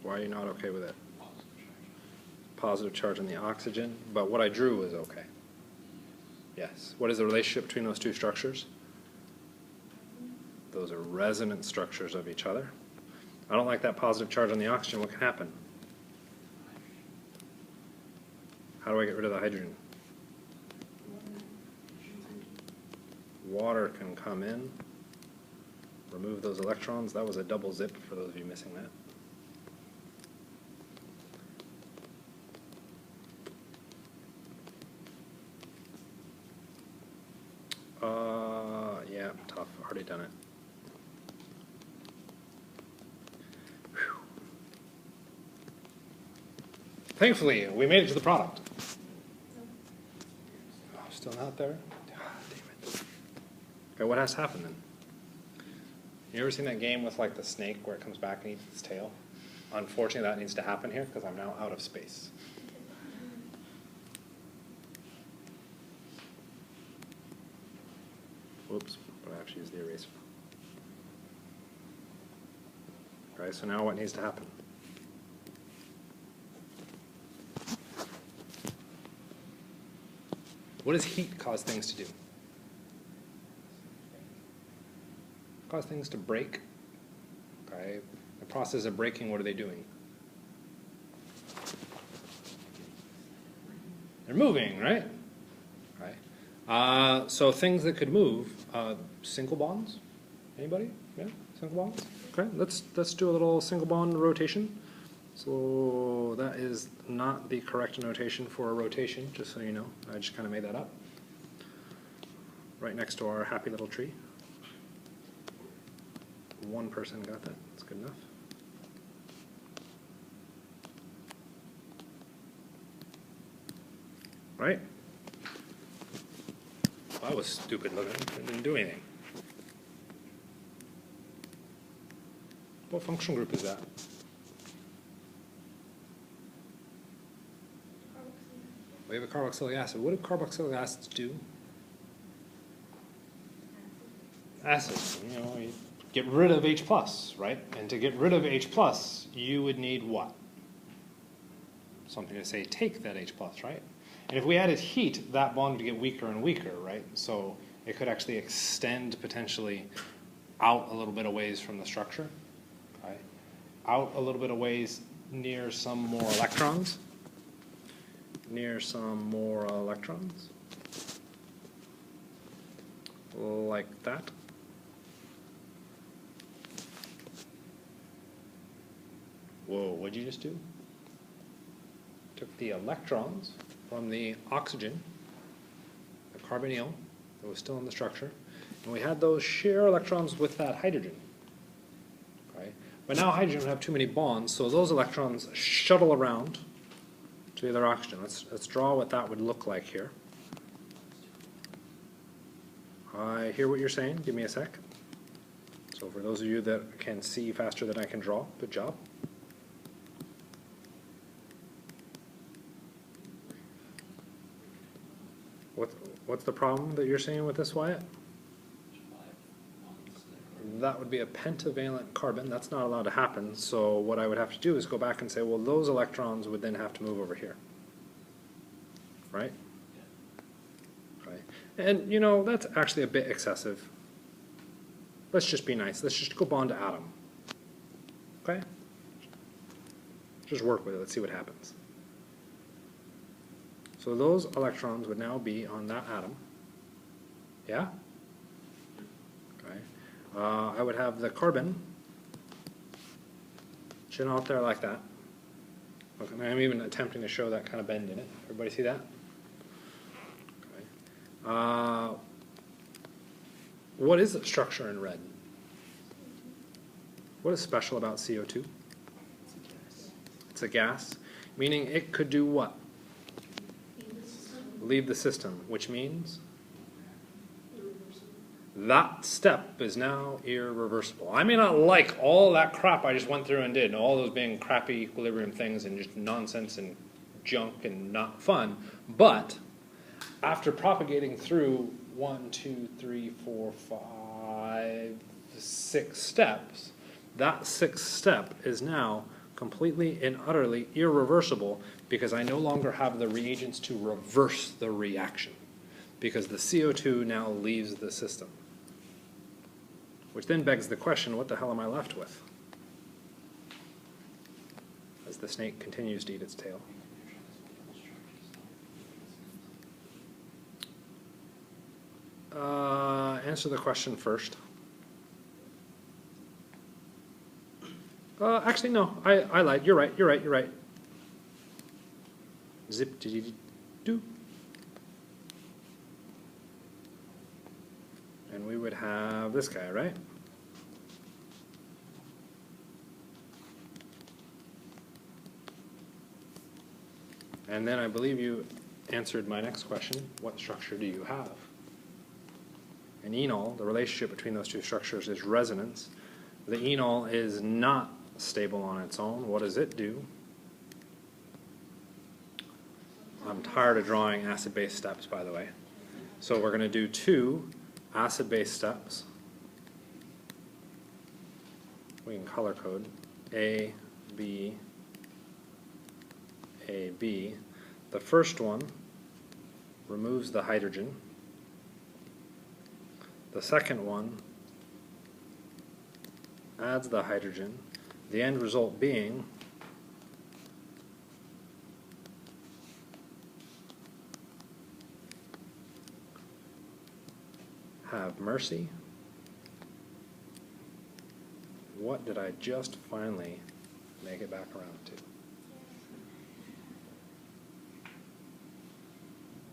Why are you not okay with it? Positive charge on the oxygen, but what I drew was okay. Yes. What is the relationship between those two structures? Those are resonance structures of each other. I don't like that positive charge on the oxygen. What can happen? How do I get rid of the hydrogen? Water can come in, remove those electrons. That was a double zip for those of you missing that. Yeah, tough. already done it. Whew. Thankfully, we made it to the product. Oh, still not there? Ah, damn it. Okay, what has to happen then? You ever seen that game with like the snake where it comes back and eats its tail? Unfortunately, that needs to happen here because I'm now out of space. Whoops, but I have to use the eraser. Okay, so now what needs to happen? What does heat cause things to do? Cause things to break. Okay, the process of breaking, what are they doing? They're moving, right? Okay. So things that could move, single bonds. Anybody? Yeah, single bonds. Okay, let's do a little single bond rotation. So that is not the correct notation for a rotation, just so you know. I just kind of made that up. Right next to our happy little tree. One person got that. That's good enough. Right? Well, I was stupid looking. I didn't do anything. What function group is that? We have a carboxylic acid. What do carboxylic acids do? Acid. You know, you get rid of H+, right? And to get rid of H+, you would need what? Something to say take that H+, right? And if we added heat, that bond would get weaker and weaker, right? So it could actually extend potentially out a little bit of ways from the structure, okay? Out a little bit of ways near some more electrons. Near some more electrons. Like that. Whoa, what'd you just do? Took the electrons from the oxygen, the carbonyl that was still in the structure, and we had those share electrons with that hydrogen. Okay? But now hydrogen would have too many bonds, so those electrons shuttle around to the other oxygen. Let's draw what that would look like here. I hear what you're saying. Give me a sec. So for those of you that can see faster than I can draw, good job. What's the problem that you're seeing with this, Wyatt? That would be a pentavalent carbon. That's not allowed to happen. So what I would have to do is go back and say, well, those electrons would then have to move over here. Right? Right. And, you know, that's actually a bit excessive. Let's just be nice. Let's just go bond to atom. Okay? Just work with it. Let's see what happens. So those electrons would now be on that atom. Yeah? Okay. I would have the carbon chin out there like that. Okay. I'm even attempting to show that kind of bend in it. Everybody see that? Okay. What is the structure in red? What is special about CO2? It's a gas, meaning it could do what? Leave the system, which means that step is now irreversible. I may not like all that crap I just went through and did, and all those being crappy equilibrium things and just nonsense and junk and not fun, but after propagating through 1, 2, 3, 4, 5, 6 steps, that sixth step is now completely and utterly irreversible because I no longer have the reagents to reverse the reaction because the CO2 now leaves the system. Which then begs the question, what the hell am I left with? As the snake continues to eat its tail. Answer the question first. Actually, no, I lied. You're right. Zip dee doo. And then we would have this guy, right? And then I believe you answered my next question, what structure do you have? In enol, the relationship between those two structures is resonance. The enol is not stable on its own. What does it do? I'm tired of drawing acid-base steps, by the way. So we're going to do 2 acid-base steps. We can color code A, B, A, B. The first one removes the hydrogen. The second one adds the hydrogen. The end result being have mercy. What did I just finally make it back around to?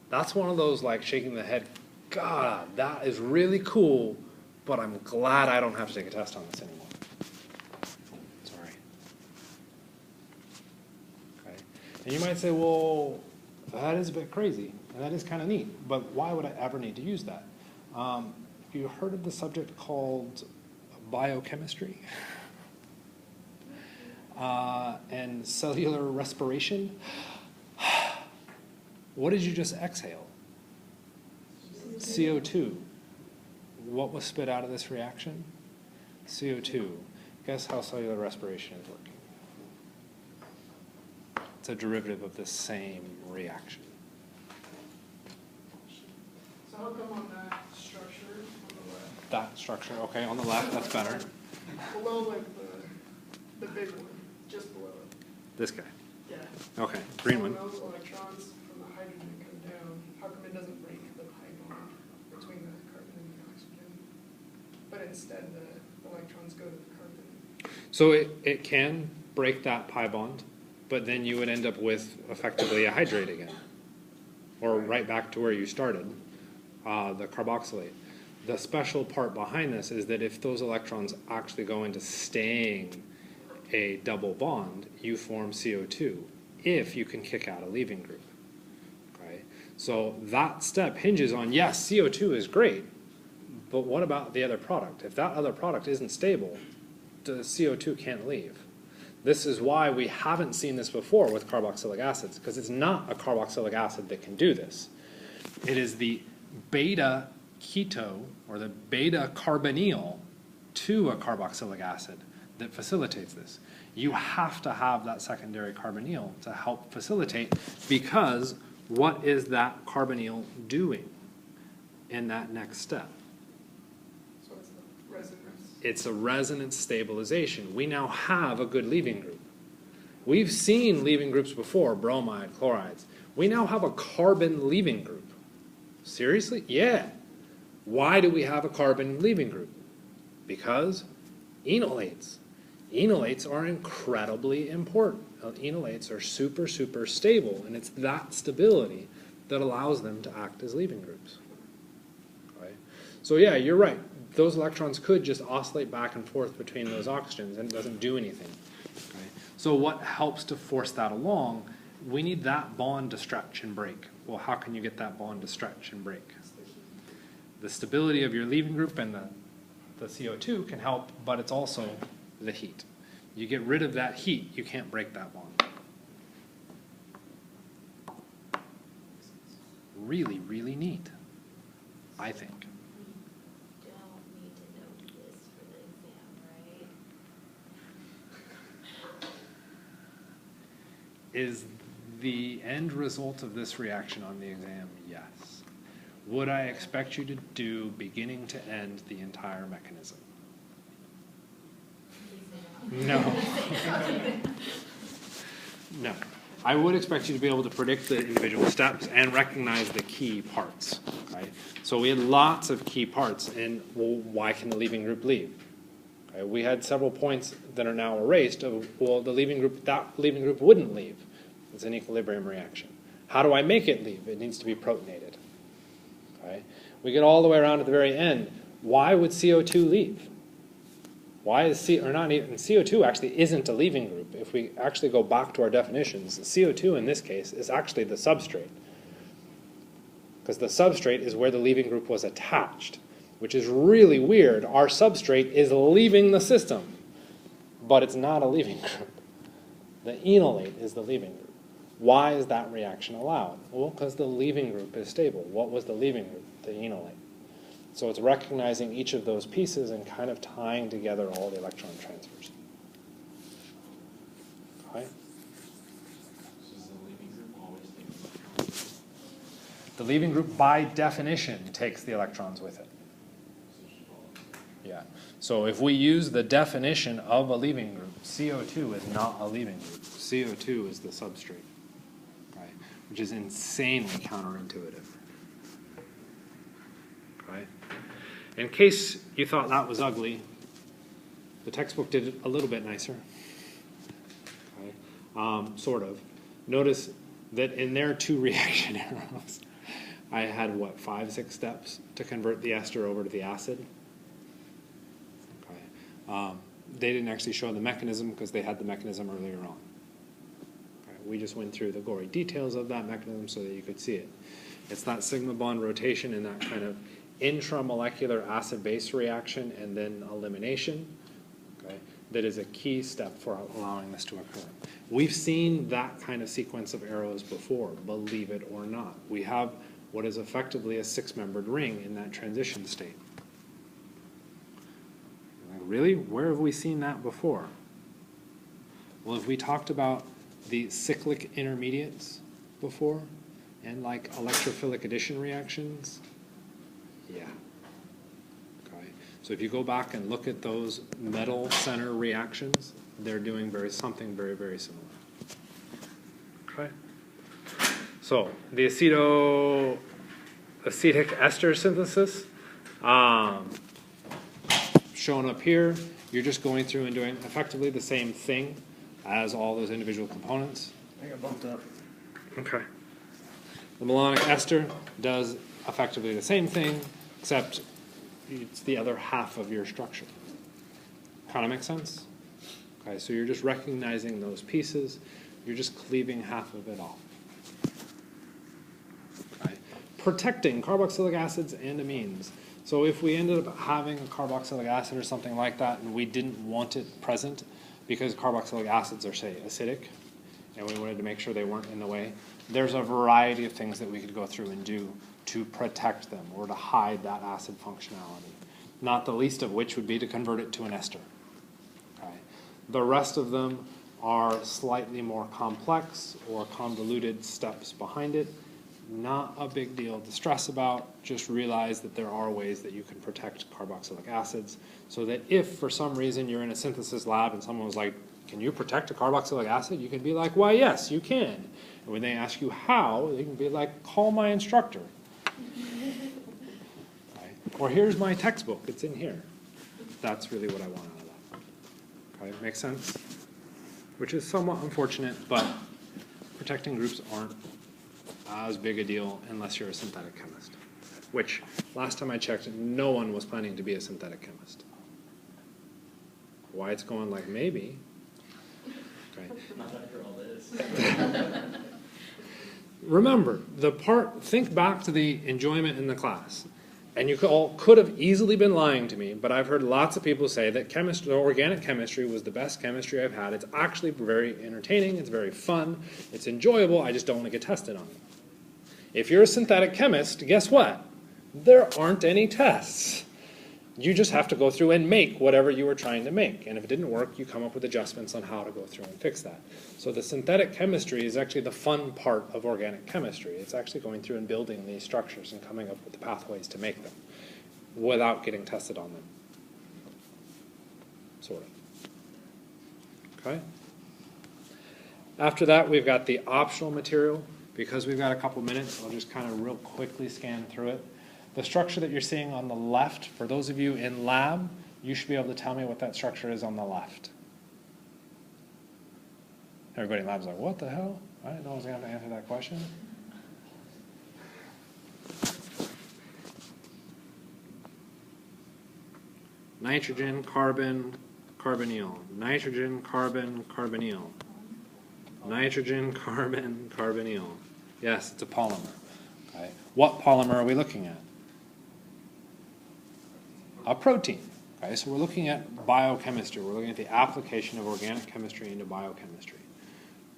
That's one of those like shaking the head, God, that is really cool, but I'm glad I don't have to take a test on this anymore. Sorry. Okay. And you might say, well, that is a bit crazy, and that is kind of neat, but why would I ever need to use that? You heard of the subject called biochemistry and cellular respiration? What did you just exhale? CO2. What was spit out of this reaction? CO2. Guess how cellular respiration is working? It's a derivative of the same reaction. So how come on that structure on the left, That structure, okay, on the left, that's better. below like the big one, just below it? This guy. Yeah. Okay, green So one. when those electrons from the hydrogen come down, how come it doesn't break the pi bond between the carbon and the oxygen? But instead the electrons go to the carbon. So it can break that pi bond, but then you would end up with effectively a hydrate again. Or right back to where you started, the carboxylate. The special part behind this is that if those electrons actually go into staying a double bond, you form CO2 if you can kick out a leaving group. Okay? So that step hinges on, yes, CO2 is great, but what about the other product? If that other product isn't stable, the CO2 can't leave. This is why we haven't seen this before with carboxylic acids, because it's not a carboxylic acid that can do this. It is the beta keto or the beta carbonyl to a carboxylic acid that facilitates this. You have to have that secondary carbonyl to help facilitate, because what is that carbonyl doing in that next step? So it's the resonance. It's a resonance stabilization. We now have a good leaving group. We've seen leaving groups before, bromide, chlorides. We now have a carbon leaving group. Seriously? Yeah. Why do we have a carbon leaving group? Because enolates. Enolates are incredibly important. Enolates are super, super stable, and it's that stability that allows them to act as leaving groups. Right? So yeah, you're right. Those electrons could just oscillate back and forth between those oxygens, and it doesn't do anything. Okay? So what helps to force that along? We need that bond to stretch and break. Well, how can you get that bond to stretch and break? The stability of your leaving group and the CO2 can help, but it's also the heat. You get rid of that heat, you can't break that bond. Really, really neat, I think. We don't need to know this for the exam, right? Is the end result of this reaction on the exam? Yes. Would I expect you to do beginning to end the entire mechanism? No. No. I would expect you to be able to predict the individual steps and recognize the key parts. Right? So we had lots of key parts, and well, why can the leaving group leave? Okay? We had several points that are now erased of, well, the leaving group, that leaving group wouldn't leave. It's an equilibrium reaction. How do I make it leave? It needs to be protonated. Okay? We get all the way around to the very end. Why would CO2 leave? Why is CO2 actually isn't a leaving group. If we actually go back to our definitions, CO2 in this case is actually the substrate. Because the substrate is where the leaving group was attached, which is really weird. Our substrate is leaving the system, but it's not a leaving group. The enolate is the leaving group. Why is that reaction allowed? Well, because the leaving group is stable. What was the leaving group? The enolate. So it's recognizing each of those pieces and kind of tying together all the electron transfers. Okay? Does the leaving group always take electrons? The leaving group, by definition, takes the electrons with it. Yeah. So if we use the definition of a leaving group, CO2 is not a leaving group. CO2 is the substrate, right? Which is insanely counterintuitive. Right? In case you thought that was ugly, the textbook did it a little bit nicer. Okay? Sort of. Notice that in their 2 reaction arrows, I had, what, 5, 6 steps to convert the ester over to the acid. Okay. They didn't actually show the mechanism because they had the mechanism earlier on. Okay. We just went through the gory details of that mechanism so that you could see it. It's that sigma bond rotation and that kind of intramolecular acid-base reaction and then elimination, okay, that is a key step for allowing this to occur. We've seen that kind of sequence of arrows before, believe it or not. We have what is effectively a 6-membered ring in that transition state. Like, really? Where have we seen that before? Well, have we talked about the cyclic intermediates before and like electrophilic addition reactions? Yeah. Okay. So if you go back and look at those metal center reactions, they're doing something very, very similar. Okay. So the acetic ester synthesis, shown up here, you're just going through and doing effectively the same thing as all those individual components. I got bumped up. Okay. The malonic ester does effectively the same thing, except it's the other half of your structure. Kind of makes sense? Okay, so you're just recognizing those pieces. You're just cleaving half of it off. Okay. Protecting carboxylic acids and amines. So if we ended up having a carboxylic acid or something like that and we didn't want it present because carboxylic acids are, say, acidic, and we wanted to make sure they weren't in the way, there's a variety of things that we could go through and do to protect them or to hide that acid functionality. Not the least of which would be to convert it to an ester. Okay. The rest of them are slightly more complex or convoluted steps behind it. Not a big deal to stress about. Just realize that there are ways that you can protect carboxylic acids so that if for some reason you're in a synthesis lab and someone was like, can you protect a carboxylic acid? You can be like, why, yes, you can. And when they ask you how, you can be like, call my instructor. Right? Or here's my textbook, it's in here. That's really what I want out of that. Okay, makes sense? Which is somewhat unfortunate, but protecting groups aren't as big a deal unless you're a synthetic chemist. Which, last time I checked, no one was planning to be a synthetic chemist. Why it's going like maybe. Okay. Not after all this. Remember, think back to the enjoyment in the class. And you all could have easily been lying to me, but I've heard lots of people say that organic chemistry was the best chemistry I've had. It's actually very entertaining, it's very fun, it's enjoyable, I just don't want to get tested on it. If you're a synthetic chemist, guess what? There aren't any tests. You just have to go through and make whatever you were trying to make. And if it didn't work, you come up with adjustments on how to go through and fix that. So the synthetic chemistry is actually the fun part of organic chemistry. It's actually going through and building these structures and coming up with the pathways to make them without getting tested on them. Sort of. Okay? After that, we've got the optional material. Because we've got a couple minutes, I'll just kind of real quickly scan through it. The structure that you're seeing on the left, for those of you in lab, you should be able to tell me what that structure is on the left. Everybody in lab's like, what the hell? I didn't know I was going to have to answer that question. nitrogen, carbon, carbonyl, nitrogen, carbon, carbonyl, nitrogen, carbon, carbonyl. Yes, it's a polymer. Okay. What polymer are we looking at? A protein. Okay, so we're looking at biochemistry. We're looking at the application of organic chemistry into biochemistry.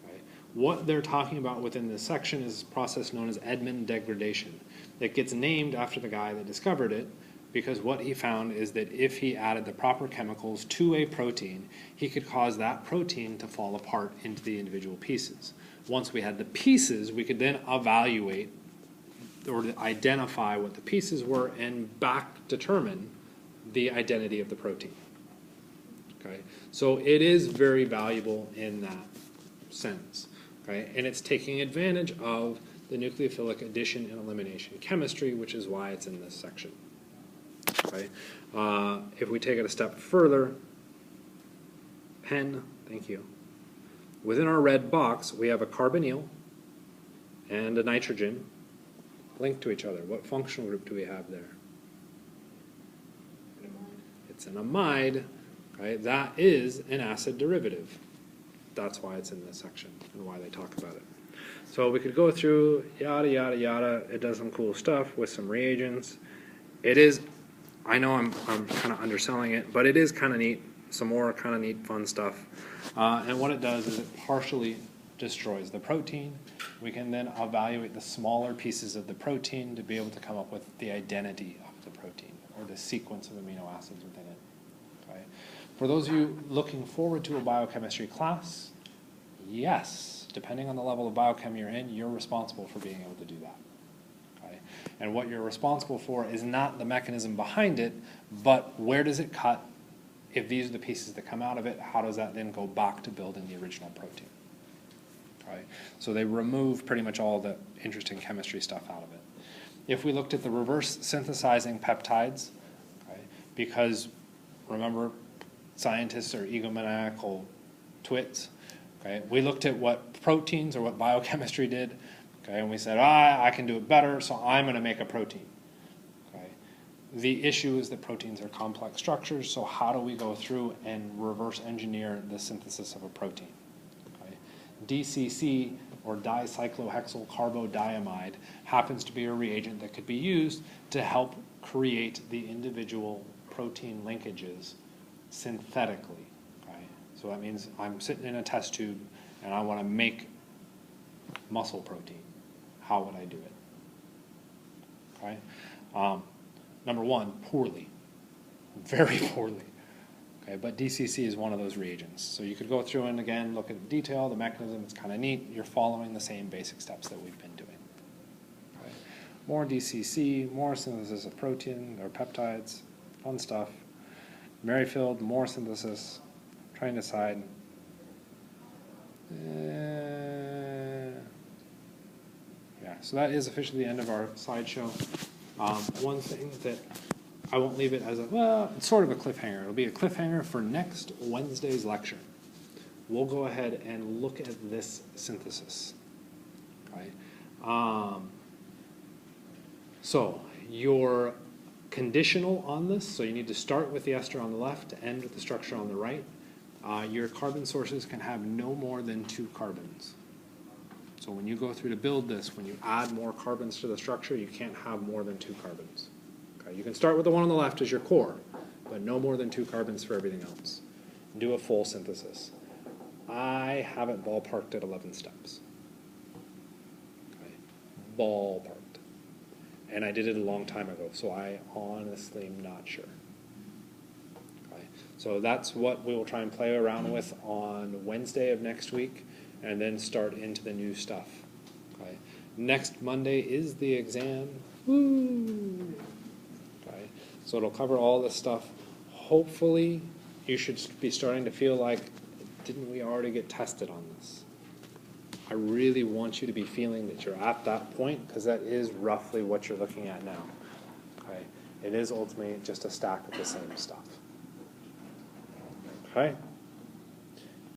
Okay. What they're talking about within this section is a process known as Edmund Degradation. It gets named after the guy that discovered it because what he found is that if he added the proper chemicals to a protein, he could cause that protein to fall apart into the individual pieces. Once we had the pieces, we could then evaluate or identify what the pieces were and back determine the identity of the protein. Okay, so it is very valuable in that sense. Okay, and it's taking advantage of the nucleophilic addition and elimination chemistry, which is why it's in this section. Okay, if we take it a step further, pen, thank you. Within our red box, we have a carbonyl and a nitrogen linked to each other. What functional group do we have there? It's an amide, right? That is an acid derivative. That's why it's in this section and why they talk about it. So we could go through yada, yada, yada. It does some cool stuff with some reagents. It is, I know I'm kind of underselling it, but it is kind of neat. Some more kind of neat, fun stuff. And what it does is it partially destroys the protein. We can then evaluate the smaller pieces of the protein to be able to come up with the identity of the protein or the sequence of amino acids within it. Okay. For those of you looking forward to a biochemistry class, yes, depending on the level of biochem you're in, you're responsible for being able to do that. Okay. And what you're responsible for is not the mechanism behind it, but where does it cut? If these are the pieces that come out of it, how does that then go back to building the original protein? Right? So they remove pretty much all the interesting chemistry stuff out of it. If we looked at the reverse synthesizing peptides, okay, because remember, scientists are egomaniacal twits. Okay, we looked at what proteins or what biochemistry did, okay, and we said, I can do it better, so I'm going to make a protein. The issue is that proteins are complex structures, so how do we go through and reverse engineer the synthesis of a protein? Okay. DCC, or dicyclohexyl carbodiamide, happens to be a reagent that could be used to help create the individual protein linkages synthetically. Okay. So that means I'm sitting in a test tube and I want to make muscle protein. How would I do it? Okay. Number one, poorly, very poorly. Okay, but DCC is one of those reagents. So you could go through and again look at the detail, the mechanism. It's kind of neat. You're following the same basic steps that we've been doing. Okay. More DCC, more synthesis of protein or peptides, fun stuff. Merrifield, more synthesis. Trying to decide. Yeah, so that is officially the end of our slideshow. One thing that I won't leave it as a, well, it's sort of a cliffhanger. It'll be a cliffhanger for next Wednesday's lecture. We'll go ahead and look at this synthesis. Okay. So you're conditional on this, so you need to start with the ester on the left to end with the structure on the right. Your carbon sources can have no more than 2 carbons. So when you go through to build this, when you add more carbons to the structure, you can't have more than 2 carbons. Okay, you can start with the one on the left as your core, but no more than 2 carbons for everything else. Do a full synthesis. I have it ballparked at 11 steps. Okay, ballparked. And I did it a long time ago, so I honestly am not sure. Okay, so that's what we will try and play around with on Wednesday of next week, and then start into the new stuff. Okay. Next Monday is the exam. Woo! Okay. So it'll cover all this stuff. Hopefully, you should be starting to feel like, didn't we already get tested on this? I really want you to be feeling that you're at that point, because that is roughly what you're looking at now. Okay. It is ultimately just a stack of the same stuff. Okay.